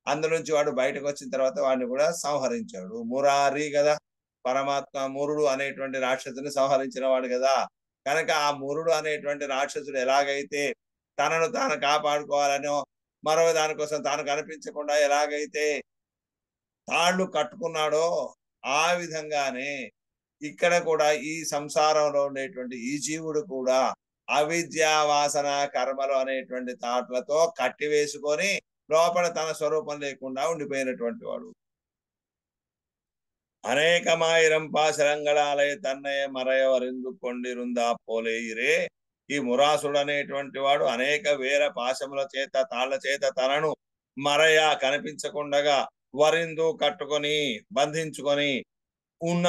అందులోంచి వాడు బయటకు వచ్చిన తర్వాత వాడిని కూడా సంహరించాడు. మురారి కదా, పరమాత్మ మురుడు అనేటువంటి రాక్షసుని సంహరించిన వాడు కదా. కనుక ఆ మురుడు అనేటువంటి రాక్షసుడు ఎలాగైతే తనను తాను కాపాడుకోవాలనో మరో దానికోసం తాను కనిపించకుండా ఎలాగైతే తాళ్ళు కట్టుకున్నాడో ఆ విధంగానే ఇక్కడ కూడా ఈ సంసారంలో ఉండేటువంటి ఈ జీవుడు కూడా అవిద్య వాసన కర్మలు అనేటువంటి తాట్లతో కట్టి వేసుకొని లోపల తన స్వరూపం లేకుండా ఉండిపోయినటువంటి వాడు. అనేకమాయిరం పాశరంగళాలే తన్నయ మరయవరిందు కొండిరుందా పోలేయిరే. ఈ మురాసుడు అనేటువంటి వాడు అనేక వేల పాశముల చేత తాళ్ల చేత తనను మరయ కనిపించకుండగా వరిందు కట్టుకొని బంధించుకొని ఉన్న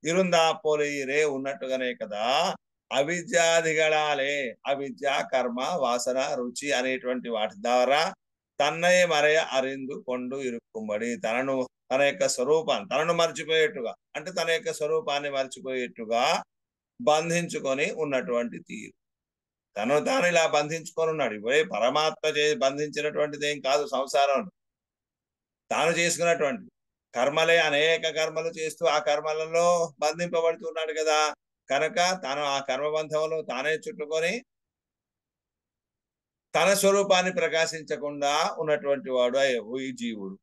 ఇరుందా పోలేయిరే ఉన్నట్టుగానే కదా అవిద్యాదిగళాలే, అవిద్య కర్మ వాసన రుచి అనేటువంటి వాటి ద్వారా తన్నయ్య మరయ అరిందు కొండు ఇరుక్కుమ్మడి తనను తన యొక్క స్వరూపాన్ని తనను మర్చిపోయేట్టుగా, అంటే తన యొక్క స్వరూపాన్ని మర్చిపోయేట్టుగా బంధించుకొని ఉన్నటువంటి తీరు. తను తాను ఇలా బంధించుకొని ఉన్నాడు. ఇవే పరమాత్మ బంధించినటువంటిది ఏం కాదు. సంసారం తాను చేసుకున్నటువంటి కర్మలే, అనేక కర్మలు చేస్తూ ఆ కర్మలలో బంధింపబడుతున్నాడు కదా. కనుక తాను ఆ కర్మబంధంలో తానే చుట్టుకొని తన స్వరూపాన్ని ప్రకాశించకుండా ఉన్నటువంటి వాడు ఈ జీవుడు.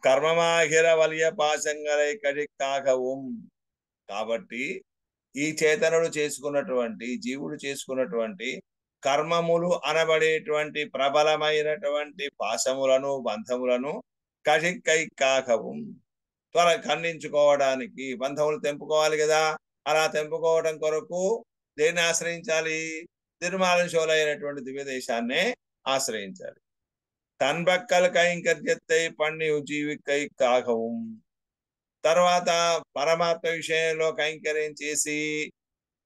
కర్మమాహిర వలియ పాశంగలై కడిక్కాగవం. కాబట్టి ఈ చేతనుడు చేసుకున్నటువంటి జీవుడు చేసుకున్నటువంటి కర్మములు అనబడేటువంటి ప్రబలమైనటువంటి పాశములను బంధములను కడిక్కైకాకవం త్వర ఖండించుకోవడానికి, బంధములు తెంపుకోవాలి కదా. అలా తెంపుకోవడం కొరకు దేన్ని ఆశ్రయించాలి, నిర్మానుషులైనటువంటి దివ్య దేశాన్నే ఆశ్రయించాలి. తన్బక్కల కైంకర్యత్తై పణ్ణి జీవికై కాగవం. తర్వాత పరమాత్మ విషయంలో కైంకర్యం చేసి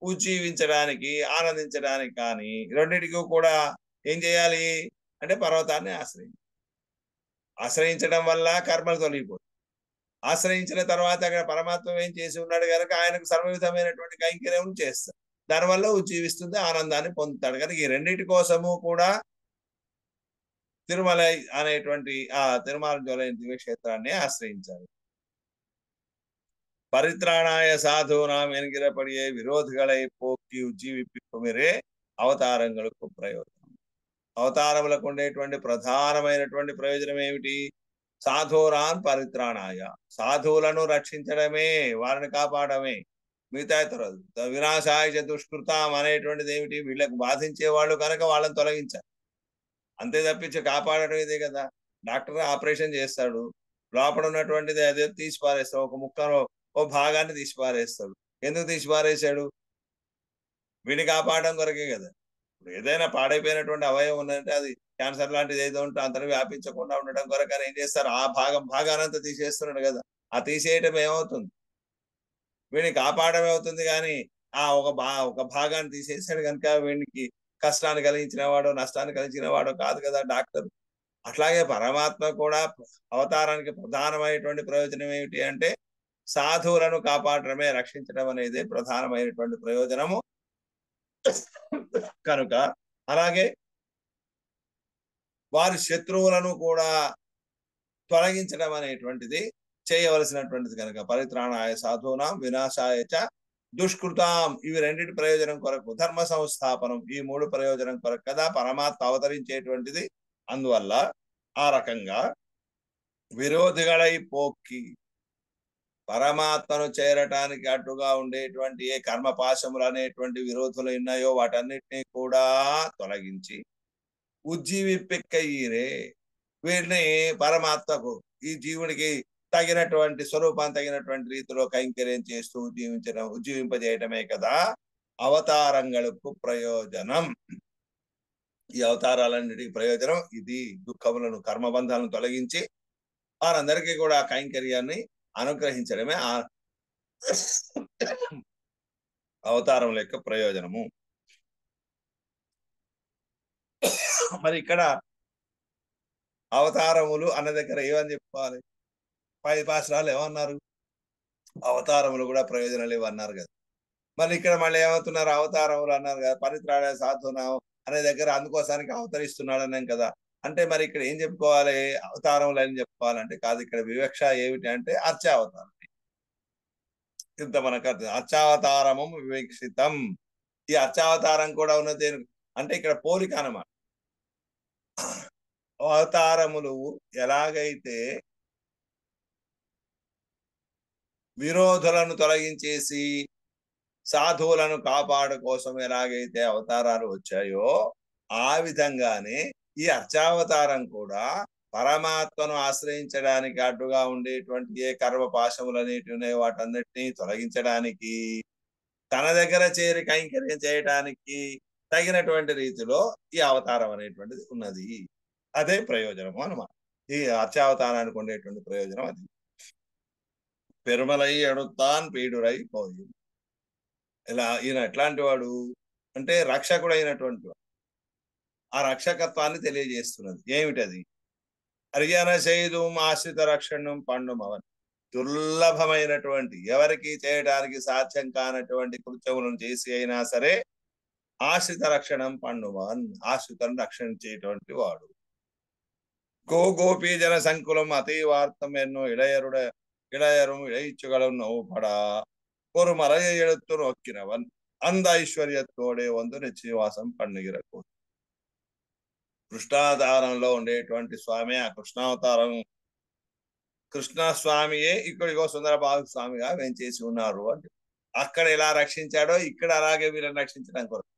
ఉజ్జీవించడానికి ఆనందించడానికి కానీ రెండింటికి కూడా ఏం చేయాలి అంటే పర్వతాన్ని ఆశ్రయించడం వల్ల కర్మలు తొలగిపోతాయి. ఆశ్రయించిన తర్వాత అక్కడ పరమాత్మ ఏం చేసి ఉన్నాడు కనుక ఆయనకు సర్వవిధమైనటువంటి కైంకర్యం చేస్తాడు. దానివల్ల ఉజ్జీవిస్తుంది, ఆనందాన్ని పొందుతాడు. కనుక ఈ రెండింటి కోసము కూడా తిరుమల అనేటువంటి ఆ తిరుమల జ్వలైన దివ్యక్షేత్రాన్ని ఆశ్రయించాలి. పరిత్రాణాయ సాధూనాం ఎన్గిరపడియే విరోధిகளை పోక్కి ఉజ్జీవిప్పికుమిరే అవతారங்களுக்கு ప్రయోజనం. అవతారములకు ఉండేటువంటి ప్రధానమైనటువంటి ప్రయోజనం ఏమిటి? సాధూనాం పరిత్రాణాయ, సాధువులను రక్షించడమే, వారిని కాపాడమే. మిగతా వినాశాయ దుష్కృతం అనేటువంటిది ఏమిటి? వీళ్ళకు బాధించే వాళ్ళు కనుక వాళ్ళని తొలగించాలి. అంతే తప్పించి కాపాడటం ఇదే కదా. డాక్టర్ ఆపరేషన్ చేస్తాడు, లోపల ఉన్నటువంటిది అదే తీసి పారేస్తాడు, ఒక ముక్కను ఓ భాగాన్ని తీసి పారేస్తాడు. ఎందుకు తీసి పారేశాడు? వీడిని కాపాడడం కొరకే కదా. ఏదైనా పాడైపోయినటువంటి అవయవం ఉందంటే అది క్యాన్సర్ లాంటిది ఏదో ఉంటే అంతను వ్యాపించకుండా ఉండడం కొరకు ఏం చేస్తారు, ఆ భాగానంతా తీసేస్తున్నాడు కదా. ఆ తీసేయటం ఏమవుతుంది? వీడిని కాపాడమే అవుతుంది. కానీ ఒక భాగాన్ని తీసేసాడు కనుక వీడికి కష్టాన్ని కలిగించిన వాడు నష్టాన్ని కలిగించిన వాడు కాదు కదా డాక్టర్. అట్లాగే పరమాత్మ కూడా అవతారానికి ప్రధానమైనటువంటి ప్రయోజనం ఏమిటి అంటే సాధువులను కాపాడటమే, రక్షించడం అనేది ప్రధానమైనటువంటి ప్రయోజనము. కనుక అలాగే వారి శత్రువులను కూడా తొలగించడం అనేటువంటిది చేయవలసినటువంటిది కనుక పరిత్రాణాయ సాధూనాం వినాశాయ చ దుష్కృతాం, ఇవి రెండింటి ప్రయోజనం కొరకు, ధర్మ సంస్థాపనం, ఈ మూడు ప్రయోజనం కొరకు కదా పరమాత్మ అవతరించేటువంటిది. అందువల్ల ఆ రకంగా విరోధిಗಳై పోక్కి, పరమాత్మను చేరటానికి అడ్డుగా ఉండేటువంటి ఏ కర్మపాశములు అనేటువంటి విరోధులు ఉన్నాయో వాటన్నిటినీ కూడా తొలగించి ఉజ్జీవిప్పెక్కయ్యిరే, వీరిని పరమాత్మకు ఈ జీవుడికి తగినటువంటి స్వరూపాన్ని తగినటువంటి రీతిలో కైంకర్యం చేస్తూ ఉజ్జీవింపజేయటమే కదా అవతారంగలకు ప్రయోజనం. ఈ అవతారాలన్నిటికీ ప్రయోజనం ఇది. దుఃఖములను, కర్మబంధాలను తొలగించి వారందరికీ కూడా కైంకర్యాన్ని అనుగ్రహించడమే ఆ అవతారముల యొక్క ప్రయోజనము. మరి ఇక్కడ అవతారములు అన్న దగ్గర ఏమని చెప్పుకోవాలి? 10 పాశ్రాలు ఏమన్నారు? అవతారములు కూడా ప్రయోజనాలు ఇవన్నారు కదా. మళ్ళీ ఇక్కడ మళ్ళీ ఏమవుతున్నారు? అవతారములు అన్నారు కదా, పరిత్రాణ సాధునాం అనే దగ్గర అందుకోసానికి అవతరిస్తున్నాడు అన్నాం కదా. అంటే మరి ఇక్కడ ఏం చెప్పుకోవాలి? అవతారములు అని చెప్పుకోవాలంటే కాదు. ఇక్కడ వివక్ష ఏమిటి అంటే అర్చావతారం. ఇంత మనకు అర్చావతారము వివక్షితం. ఈ అర్చావతారం కూడా ఉన్నది అంటే ఇక్కడ పోలిక అన్నమాట. అవతారములు ఎలాగైతే విరోధులను తొలగించేసి సాధువులను కాపాడు కోసం ఎలాగైతే అవతారాలు వచ్చాయో ఆ విధంగానే ఈ అర్చావతారం కూడా పరమాత్మను ఆశ్రయించడానికి అడ్డుగా ఉండేటువంటి ఏ కర్మ పాశములు అనేటివి ఉన్నాయో వాటన్నిటినీ తొలగించడానికి, తన దగ్గర చేరి కైంకర్యం చేయడానికి తగినటువంటి రీతిలో ఈ అవతారం అనేటువంటిది ఉన్నది. అదే ప్రయోజనము అన్నమాట. ఈ అర్చావతారానికి ఉండేటువంటి ప్రయోజనం అది. పెరుమలై అడుతాన్ పీడురై పోయి. ఇలా ఈయన ఎట్లాంటి వాడు అంటే రక్షకుడు అయినటువంటి వాడు. ఆ రక్షకత్వాన్ని తెలియజేస్తున్నది. ఏమిటది? హరిజన సేదు ఆశ్రిత రక్షణం పండుమవన్. దుర్లభమైనటువంటి, ఎవరికి చేయడానికి సాధ్యం కానటువంటి కృత్యములను చేసి అయినా సరే ఆశ్రిత రక్షణం పండుమవన్, ఆశ్రితను రక్షించేటువంటి వాడు. గోపీ జన సంకులం అతీవార్థం ఎన్నో இளையரும் இழைச்சுகளும் நோவுபடா ஒரு மலையை எடுத்து நோக்கினவன் அந்த ஐశ్వర్యతోడే వందు నిశ్చయవాసం పండుగిర కోరి. కృష్ణావతారంలో ఉండేటువంటి స్వామి, ఆ కృష్ణావతారం కృష్ణస్వామియే ఇక్కడికో సుందరబాబు స్వామిగా వేంచేసి ఉన్నారు అంటే అక్కడ ఎలా రక్షించాడో ఇక్కడ అలాగే వీళ్ళని రక్షించడం కొరకు,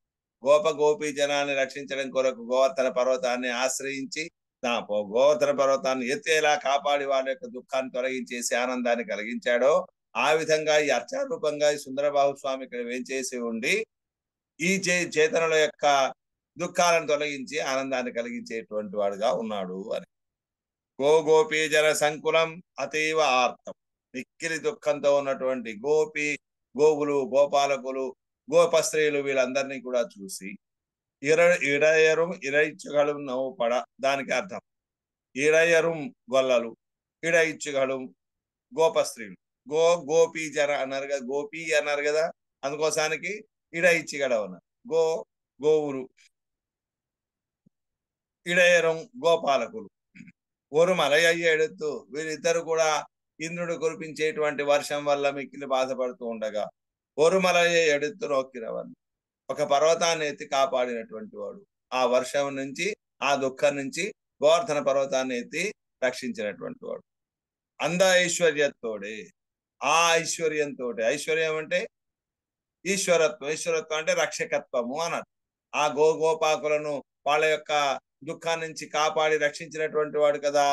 గోపీ జనాన్ని రక్షించడం కొరకు గోవర్ధన పర్వతాన్ని ఆశ్రయించి గోవర్ధన పర్వతాన్ని ఎత్తేలా కాపాడి వాళ్ళ యొక్క దుఃఖాన్ని తొలగించేసి ఆనందాన్ని కలిగించాడో ఆ విధంగా ఈ అర్చారూపంగా ఈ సుందరబాబు స్వామి ఇక్కడ వేంచేసి ఉండి ఈ చేతనుల యొక్క దుఃఖాలను తొలగించి ఆనందాన్ని కలిగించేటువంటి వాడుగా ఉన్నాడు అని. గోపీ జన సంకులం అతీవ ఆర్తం. మిక్కిలి దుఃఖంతో ఉన్నటువంటి గోవులు, గోపాలకులు, గోపస్త్రీలు వీళ్ళందరినీ కూడా చూసి ఇడయரும் ఇరైచ్చుగళం నవ్వుపడ. దానికి అర్థం ఇడయரும் గొల్లలు, ఇడయిచ్చుగళం గోపస్త్రీలు. గోపీ జన అన్నారు కదా, గోపీ అన్నారు కదా, అందుకోసానికి ఇడయిచ్చిగడం అన్నారు. గోవులు, ఇడయరం గోపాలకులు, ఓరు మలయ్య ఎడుతూ వీరిద్దరు కూడా ఇంద్రుడు కురిపించేటువంటి వర్షం వల్ల మిక్కిలి బాధపడుతూ ఉండగా ఓరు మలయ్య ఎడుతూ నొక్కినవన్నీ, ఒక పర్వతాన్ని ఎత్తి కాపాడినటువంటి వాడు. ఆ వర్షం నుంచి, ఆ దుఃఖం నుంచి గోవర్ధన పర్వతాన్ని ఎత్తి రక్షించినటువంటి వాడు. అంద ఐశ్వర్యతోడే, ఆ ఐశ్వర్యంతో, ఐశ్వర్యం అంటే ఈశ్వరత్వం, ఈశ్వరత్వం అంటే రక్షకత్వము అన్నారు. ఆ గోపాకులను వాళ్ళ యొక్క దుఃఖాన్ని నుంచి కాపాడి రక్షించినటువంటి వాడు కదా.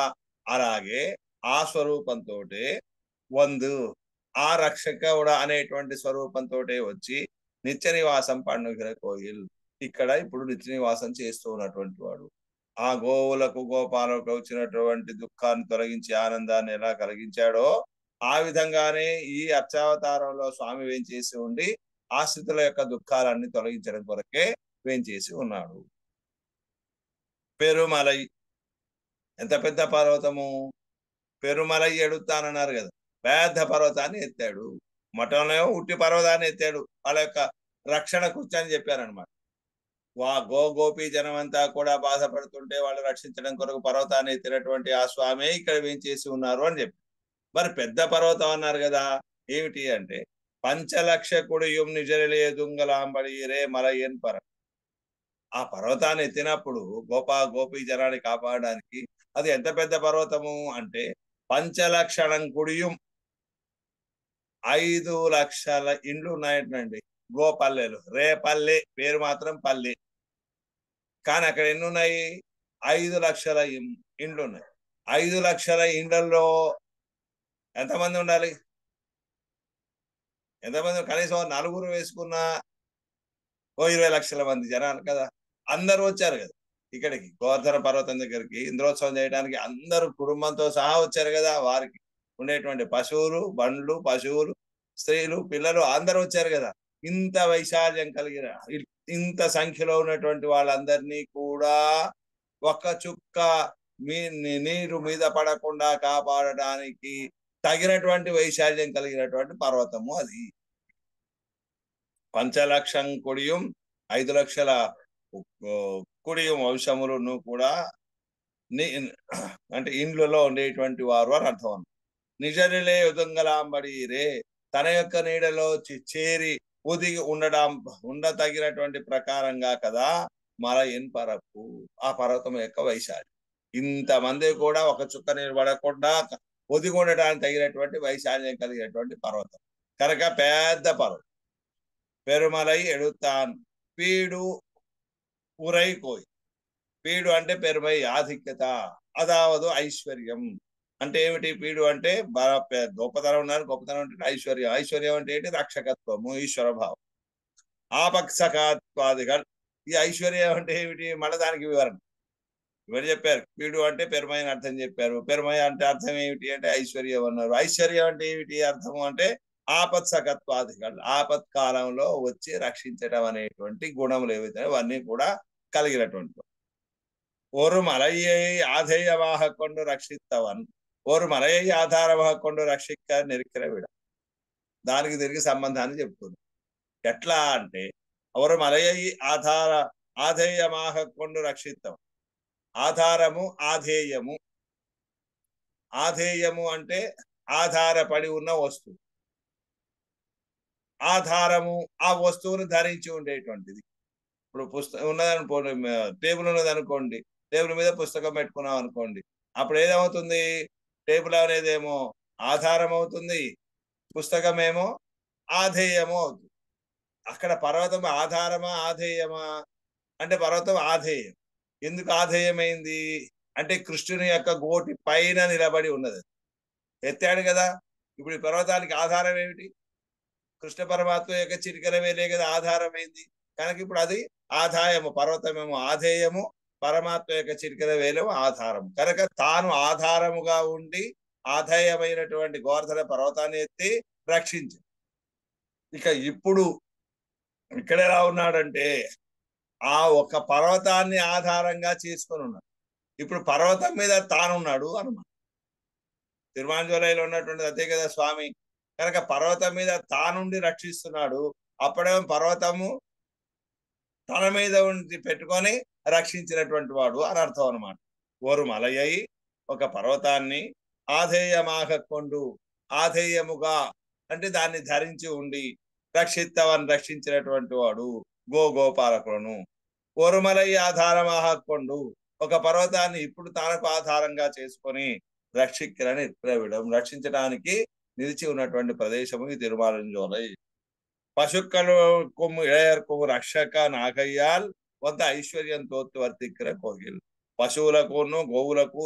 అలాగే ఆ స్వరూపంతో ఆ రక్షకుడ అనేటువంటి స్వరూపంతో వచ్చి నిత్య నివాసం పండుగ కోయిల్, ఇక్కడ ఇప్పుడు నిత్య నివాసం చేస్తూ ఉన్నటువంటి వాడు. ఆ గోవులకు, గోపాలకు వచ్చినటువంటి దుఃఖాన్ని తొలగించి ఆనందాన్ని ఎలా కలిగించాడో ఆ విధంగానే ఈ అర్చావతారంలో స్వామి వేంచేసి ఉండి ఆశ్రితుల యొక్క దుఃఖాలన్నీ తొలగించడం కొరకే వేంచేసి ఉన్నాడు. పెరుమలై, ఎంత పెద్ద పర్వతము! పెరుమలై ఎడుతానన్నారు కదా, పెద్ద పర్వతాన్ని ఎత్తాడు. మఠంలో ఉట్టి పర్వతాన్ని ఎత్తాడు. వాళ్ళ యొక్క రక్షణ కూర్చొని చెప్పారనమాట. గోపీ జనం అంతా కూడా బాధపడుతుంటే వాళ్ళు రక్షించడం కొరకు పర్వతాన్ని ఎత్తినటువంటి ఆ స్వామి ఇక్కడ వేంచేసి ఉన్నారు అని చెప్పి. మరి పెద్ద పర్వతం అన్నారు కదా, ఏమిటి అంటే పంచలక్ష కుడియుం నిజరలే దుంగలాంబడి రే మలయన్ పర. ఆ పర్వతాన్ని ఎత్తినప్పుడు గోపీ జనాన్ని కాపాడడానికి అది ఎంత పెద్ద పర్వతము అంటే పంచలక్షణం కుడియుం, 5 లక్షల ఇండ్లు ఉన్నాయటండి. గోపల్లెలు, రేపల్లె పేరు మాత్రం పల్లె, కానీ అక్కడ ఎన్ని ఉన్నాయి? 5 లక్షల ఇండ్లు ఉన్నాయి. 5 లక్షల ఇండ్లలో ఎంతమంది ఉండాలి? ఎంతమంది? కనీసం 4 వేసుకున్న 20 లక్షల మంది జనాలు కదా. అందరూ వచ్చారు కదా. ఇక్కడికి గోవర్ధన పర్వతం దగ్గరికి ఇంద్రోత్సవం చేయడానికి అందరూ కుటుంబంతో సహా వచ్చారు కదా. వారికి ఉండేటువంటి పశువులు, బండ్లు, పశువులు, స్త్రీలు, పిల్లలు అందరూ వచ్చారు కదా. ఇంత వైశాల్యం కలిగిన ఇంత సంఖ్యలో ఉన్నటువంటి వాళ్ళందరినీ కూడా ఒక్క చుక్క నీరు మీద పడకుండా కాపాడడానికి తగినటువంటి వైశాల్యం కలిగినటువంటి పర్వతము అది. 5,00,000 కొడియం 5,00,000 కొడియం వంశములను కూడా అంటే ఇండ్లలో ఉండేటువంటి వారు అని అర్థం. నిజరిలే ఉదంగలాంబడిరే, తన యొక్క నీడలో చేరి ఒదిగి ఉండతగినటువంటి ప్రకారంగా కదా మలయన్ పరపు, ఆ పర్వతం యొక్క వైశాల్యం. ఇంతమంది కూడా ఒక చుక్క నిలబడకుండా ఒదిగి ఉండడానికి తగినటువంటి వైశాల్యం కలిగినటువంటి పర్వతం కనుక పెద్ద పర్వతం. పెరుమలై ఎడుతాన్ పీడు ఉరై కోయి. పీడు అంటే పెరుమై ఆధిక్యత, అదావదు ఐశ్వర్యం అంటే ఏమిటి? పీడు అంటే గొప్పతనం ఉన్నారు, గొప్పతనం అంటే ఐశ్వర్యం. ఐశ్వర్యం అంటే ఏంటి? రక్షకత్వము, ఈశ్వర భావం. ఆపక్షకాత్వాదిగా ఈ ఐశ్వర్యం అంటే ఏమిటి? మళ్ళీ దానికి వివరణ ఇవన్నీ చెప్పారు. పీడు అంటే పెరుమై అని అర్థం చెప్పారు. పెరుమై అంటే అర్థం ఏమిటి అంటే ఐశ్వర్యం అన్నారు. ఐశ్వర్యం అంటే ఏమిటి అర్థము అంటే ఆపత్సకత్వాదిగల్, ఆపత్కాలంలో వచ్చి రక్షించడం అనేటువంటి గుణములు ఏవైతే అవన్నీ కూడా కలిగినటువంటి. ஒரு மலையை ஆதேயமாக கொண்டு ரட்சித்தவன் ஒரு மலையை ఆధారமாக கொண்டு రక్షిక్క నిరికిరవిడ. దానికి తిరిగి సంబంధాన్ని చెప్తుంది. ఎట్లా అంటే ஒரு மலையை ఆధేయமாக கொண்டு రక్షిత్తవన్, ఆధారము ఆధేయము. ఆధేయము అంటే ఆధారపడి ఉన్న వస్తువు, ఆధారము ఆ వస్తువును ధరించి ఉండేటువంటిది. ఇప్పుడు పుస్తకం ఉన్నదనుకోండి, టేబుల్ ఉన్నదనుకోండి, టేబుల్ మీద పుస్తకం పెట్టుకున్నాం అనుకోండి, అప్పుడు ఏదవుతుంది? టేబుల్ అనేదేమో ఆధారం అవుతుంది, పుస్తకం ఏమో ఆధేయము అవుతుంది. అక్కడ పర్వతం ఆధారమా ఆధేయమా అంటే పర్వతం ఆధేయం. ఎందుకు ఆధేయమైంది అంటే కృష్ణుని యొక్క గోటి పైన నిలబడి ఉన్నది, ఎత్తాడు కదా. ఇప్పుడు ఈ పర్వతానికి ఆధారం ఏమిటి? కృష్ణ పరమాత్మ యొక్క చిటికెన వేలే కదా ఆధారమైంది. కనుక ఇప్పుడు అది ఆదాయము, పర్వతమేమో ఆధేయము, పరమాత్మ యొక్క చిటికెన వేలేమో ఆధారము. కనుక తాను ఆధారముగా ఉండి ఆధేయమైనటువంటి గోవర్ధన పర్వతాన్ని ఎత్తి రక్షించి, ఇక ఇప్పుడు ఇక్కడ ఎలా ఉన్నాడంటే ఆ ఒక పర్వతాన్ని ఆధారంగా చేసుకొని ఉన్నాడు. ఇప్పుడు పర్వతం మీద తానున్నాడు అన్నమాట. తిరుమాంజోలైలో ఉన్నటువంటిది అదే కదా స్వామి. కనుక పర్వతం మీద తానుండి రక్షిస్తున్నాడు. అప్పుడేమో పర్వతము తన మీద ఉండి పెట్టుకొని రక్షించినటువంటి వాడు అని అర్థం అనమాట. ఓరు మలయ్యి, ఒక పర్వతాన్ని ఆధేయమాగ కొండు, ఆధేయముగా అంటే దాన్ని ధరించి ఉండి రక్షిత్తవని రక్షించినటువంటి వాడు గోపాలకులను. ఓరుమలయ్యి ఆధారమాగ కొండు, ఒక పర్వతాన్ని ఇప్పుడు తనకు ఆధారంగా చేసుకొని రక్షిక్కరని నిర్విడం, రక్షించడానికి నిలిచి ఉన్నటువంటి ప్రదేశము ఈ తిరుమాలంజోలై. పశుక్కలకు ఇళయర్కు రక్షక నాగయ్యాల్ వద్ద ఐశ్వర్యంతో వర్తిక్కిర కోగిల్. పశువులకును గోవులకు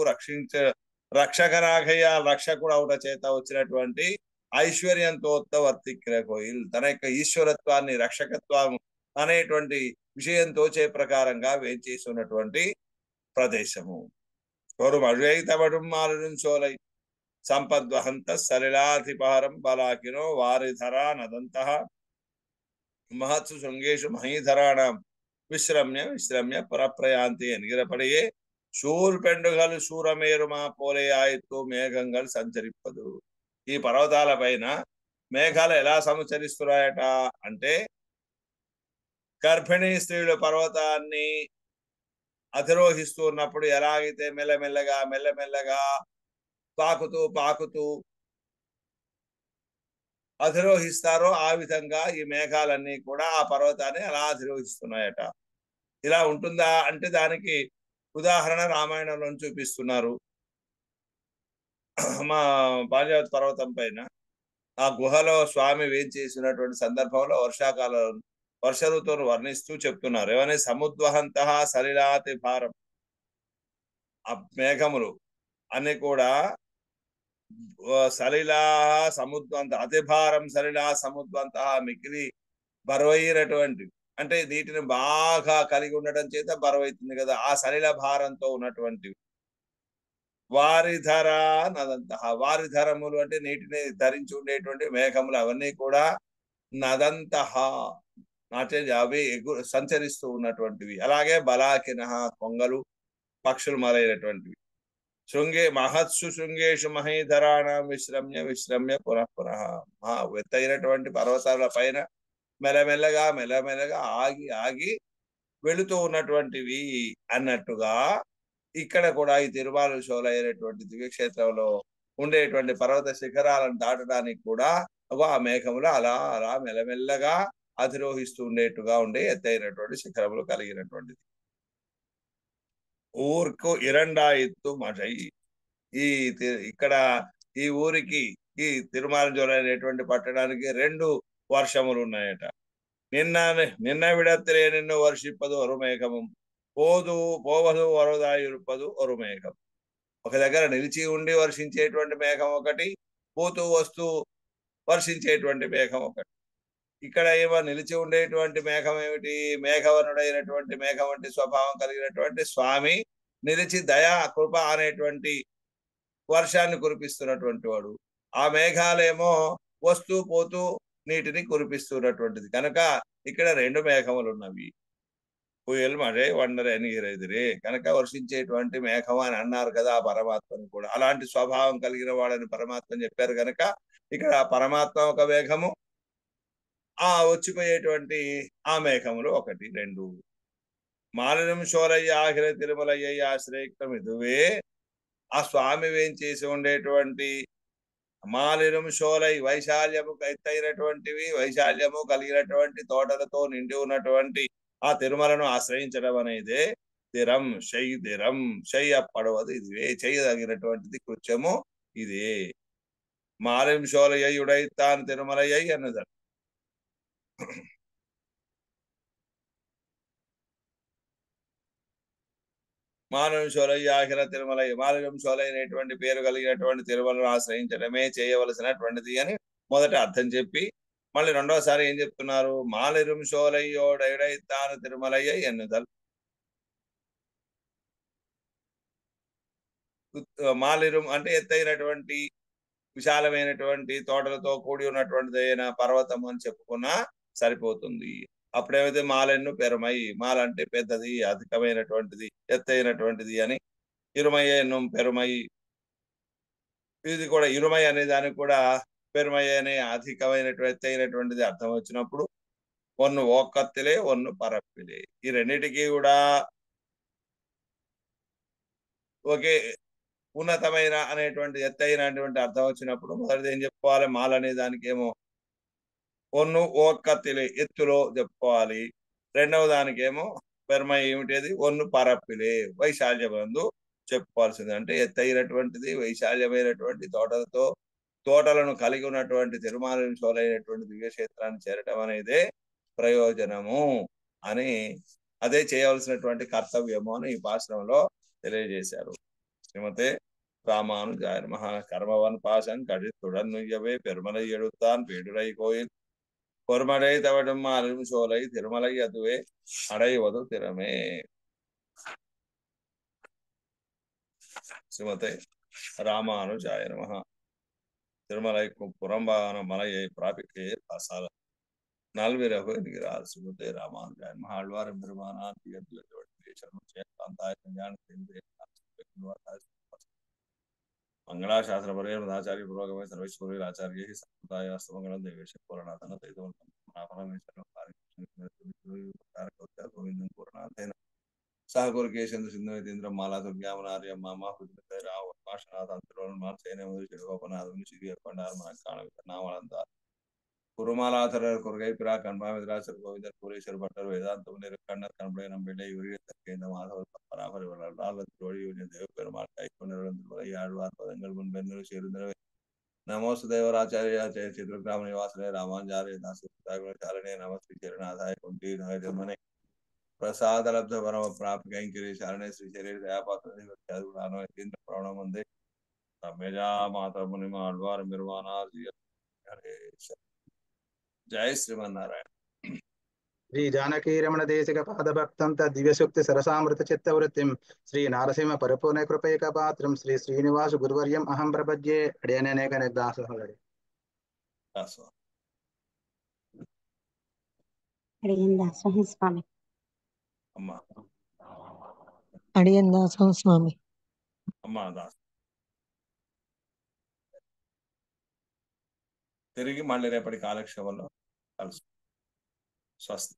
రక్షక నాగయ్యాల్, రక్షకుడు అవుట చేత వచ్చినటువంటి ఐశ్వర్యంతో వర్తిక్కిర కోయిల్, తన యొక్క ఈశ్వరత్వాన్ని రక్షకత్వం అనేటువంటి విషయంతో చే ప్రకారంగా వేంచేసి ఉన్నటువంటి ప్రదేశము. వரும் అజైతవడం మారుంచోలై సంపద్వహంత సలిలాధిపారం బలాకినో వారిధరా నదంత మహత్సు శృంగేషు మహీధరాణం విశ్రమ్య పురప్రయాంతి ఎనిగిరపడియే శూర్పెండుగలు శూరమేరుమా పోలే ఆయిత్తు మేఘంగలు సంచరిప్పదు. ఈ పర్వతాల పైన మేఘాలు ఎలా సంచరిస్తున్నాయట అంటే గర్భిణీ స్త్రీలు పర్వతాన్ని అధిరోహిస్తూ ఉన్నప్పుడు ఎలాగైతే మెల్లమెల్లగా పాకుతూ అధిరోహిస్తారో ఆ విధంగా ఈ మేఘాలన్నీ కూడా ఆ పర్వతాన్ని అలా అధిరోహిస్తున్నాయట. ఇలా ఉంటుందా అంటే దానికి ఉదాహరణ రామాయణంలో చూపిస్తున్నారు. మా పాంచావతి పర్వతం పైన ఆ గుహలో స్వామి వేంచేసినటువంటి సందర్భంలో వర్షాకాలం వర్ష ఋతువును వర్ణిస్తూ చెప్తున్నారు. ఏమని? సముద్వహంత సలిలాతి భారం, ఆ మేఘములు అన్ని కూడా సలిలా సముద్వంత, అతి భారం సలిలా సముద్వంత, మికిలి బరువైనటువంటి అంటే నీటిని బాగా కలిగి ఉండటం చేత బరువైతుంది కదా, ఆ సలిల భారంతో ఉన్నటువంటివి. వారిధర నదంత, వారిధరములు అంటే నీటిని ధరించి ఉండేటువంటి మేఘములు, అవన్నీ కూడా నదంత, అంటే అవి సంచరిస్తూ ఉన్నటువంటివి. అలాగే బలాకిన కొంగలు, పక్షులు మొదలైనటువంటివి. శృంగే మహత్సు శృంగేషు మహీధరాణం విశ్రమ్య విశ్రమ్య పునః పునః, ఎత్తైనటువంటి పర్వతాల పైన మెల్లమెల్లగా మెల్లమెల్లగా ఆగి ఆగి వెళుతూ ఉన్నటువంటివి అన్నట్టుగా, ఇక్కడ కూడా ఈ తిరుమల శోల అయినటువంటి దివ్యక్షేత్రంలో ఉండేటువంటి పర్వత శిఖరాలను దాటడానికి కూడా ఆ మేఘములు అలా అలా మెల్లమెల్లగా అధిరోహిస్తూ ఉండేట్టుగా ఉండే ఎత్తైనటువంటి శిఖరములు కలిగినటువంటిది. ఊర్కు ఇరండాయిత్తు మఠై, ఈ ఇక్కడ ఈ ఊరికి, ఈ తిరుమల అనేటువంటి పట్టణానికి 2 వర్షములు ఉన్నాయట. నిన్న నిన్న విడత్తిరే నిన్ను వర్షిప్పదు ఒరుమేఘము, పోదు పోవదు వరదాయిరుపదు ఒరుమేఘం. ఒక దగ్గర నిలిచి ఉండి వర్షించేటువంటి మేఘం ఒకటి, పోతూ వస్తూ వర్షించేటువంటి మేఘం ఒకటి. ఇక్కడ ఏమో నిలిచి ఉండేటువంటి మేఘం ఏమిటి, మేఘవనుడైనటువంటి మేఘం వంటి స్వభావం కలిగినటువంటి స్వామి నిలిచి దయా కృప అనేటువంటి వర్షాన్ని కురిపిస్తున్నటువంటి వాడు. ఆ మేఘాలేమో వస్తూ పోతూ నీటిని కురిపిస్తున్నటువంటిది కనుక ఇక్కడ 2 మేఘములు ఉన్నవి. పుయల్ మడే వండరే నీరెదిరే, కనుక వర్షించేటువంటి మేఘం అని అన్నారు కదా ఆ పరమాత్మని కూడా. అలాంటి స్వభావం కలిగిన వాడని పరమాత్మని చెప్పారు కనుక ఇక్కడ పరమాత్మ ఒక మేఘము, ఆ వచ్చిపోయేటువంటి ఆ మేఘములు 1 2. మాలినం శోలయ్య ఆఖిర తిరుమలయ్య ఆశ్రయక్తం ఇదువే, ఆ స్వామి వేంచేసి ఉండేటువంటి మాలినం శోలై, వైశాల్యము ఎత్తైనటువంటివి, వైశాల్యము కలిగినటువంటి తోటలతో నిండి ఉన్నటువంటి ఆ తిరుమలను ఆశ్రయించడం అనేది దిరం దిరం పడవదు, ఇది చేయదగినటువంటిది కృత్యము ఇదే. మాలిం శోలయ్యుడై తాను తిరుమలయ్య అన్నదాడు. మానవ శోలయ్య ఆఖిర తిరుమలయ్య, మాలినం శోలైనటువంటి పేరు కలిగినటువంటి తిరుమలను ఆశ్రయించడమే చేయవలసినటువంటిది అని మొదట అర్థం చెప్పి, మళ్ళీ రెండోసారి ఏం చెప్తున్నారు, మాలిరం శోలయ్యోడై తాను తిరుమలయ్య ఎన్నుదల్. మాలిరం అంటే ఎత్తైనటువంటి విశాలమైనటువంటి తోటలతో కూడి ఉన్నటువంటిది అయిన పర్వతం అని చెప్పుకున్నా సరిపోతుంది. అప్పుడేమైతే మాలెన్ను పెరమై, మాల అంటే పెద్దది, అధికమైనటువంటిది, ఎత్తైనటువంటిది అని. ఇరుమయ్య ఎన్ను పెరుమై, ఇది కూడా ఇరుమై అనే దానికి కూడా పెరుమై అనే అధికమైనటువంటి ఎత్తైనటువంటిది అర్థం వచ్చినప్పుడు ఒన్ను ఓకత్తిలే ఒన్ను పరప్పిలే, ఈ రెండింటికి కూడా ఒకే ఉన్నతమైన అనేటువంటి ఎత్తైనటువంటి అర్థం వచ్చినప్పుడు మొదటిది ఏం చెప్పుకోవాలి, మాల అనే దానికి ఏమో ఒన్ను ఓకత్తిలే ఎత్తులో చెప్పుకోవాలి. రెండవ దానికేమో పెరుమై ఏమిటది, ఒన్ను పరప్పిలే వైశాల్యమందు చెప్పుకోవాల్సింది. అంటే ఎత్తైనటువంటిది, వైశాల్యమైనటువంటి తోటలను కలిగి ఉన్నటువంటి తిరుమల శోలైనటువంటి దివ్యక్షేత్రాన్ని చేరటం అనేదే ప్రయోజనము అని, అదే చేయవలసినటువంటి కర్తవ్యము అని ఈ భాషణంలో తెలియజేశారు. శ్రీమతే రామానుజాయ నమః. కర్మవన్ పాశం కడితుడన్ నుయ్యవే పెరుమలై எடுத்தான் பேடுரை கோயில் பொறுமடை தவடும் மாலும் சோலை திருமலை அதுவே அடைவது திறமே. శ్రీమతే రామానుజాయ నమః. திருமலைக்கு புறம்பான மலையை பிராபிக்கே பாசால நல்விரகு என்கிறார் శ్రీమతే రామానుజాయ నమః. ఆళ్వార్ பெருமானார் మంగళాశాస్త్ర పర్యాచార్య పురోగమే సర్వేశ్వరి ఆచార్య సంప్రదాయ మంగళం దేవేశ పూర్ణాథన గోవిందం పూర్ణాథైన సహగురు కేశంద్ర సింధువేంద్ర మాలా దుర్గామనార్య మామా భాషనాథంత్రోపనాథం శ్రీ నామలంతా குருமாலாதரர் கொள்கை பிறா கண்பாமிதிராசர் கோவிந்தர் பூரேஸ்வர் பட்டர் வேதாந்தம் நெருக்கண்ணர் கண்புடைய நம்பிள்ளை உரிய மாதவர் பராபரிவர்களால் தேவபெருமாள் கைக்கொண்டிருந்தவரை ஆழ்வார் பதங்கள் முன்பெண்ணூர் சேர்ந்தவை. நமோஸ்து தேவராச்சாரியா ஜெய சித்ரகிராம நிவாசனே ராமாஞ்சாரிய தாசாரணே நம ஸ்ரீ சரணாதாய குண்டி நகர்மனை பிரசாதலப்த பரம பிராப்தி கைங்கரி சரணே ஸ்ரீ சரீர தயாபாத்திர பிரணம் வந்தே ரமேஜா மாதா முனிமா ஆழ்வார் பெருமானார் ஜெய श्रीमन्नारायण। శ్రీ జానకీరమణ దేశిక పాదభక్తం దివ్యసూక్తి సరసామృత చిత్తవృత్తిం శ్రీ నారసింహ పరిపూర్ణ కృపైక పాత్రం శ్రీ శ్రీనివాసు గురువర్యం అహం ప్రపద్యే అడియనేక దాసోహరి అడిగిన దాసోహం స్వామి. అమ్మా అడిగిన దాసోహం స్వామి. అమ్మా దాస్ తిరిగి మళ్ళీ రేపటి కాలక్షేపంలో కలుసు. స్వస్తి.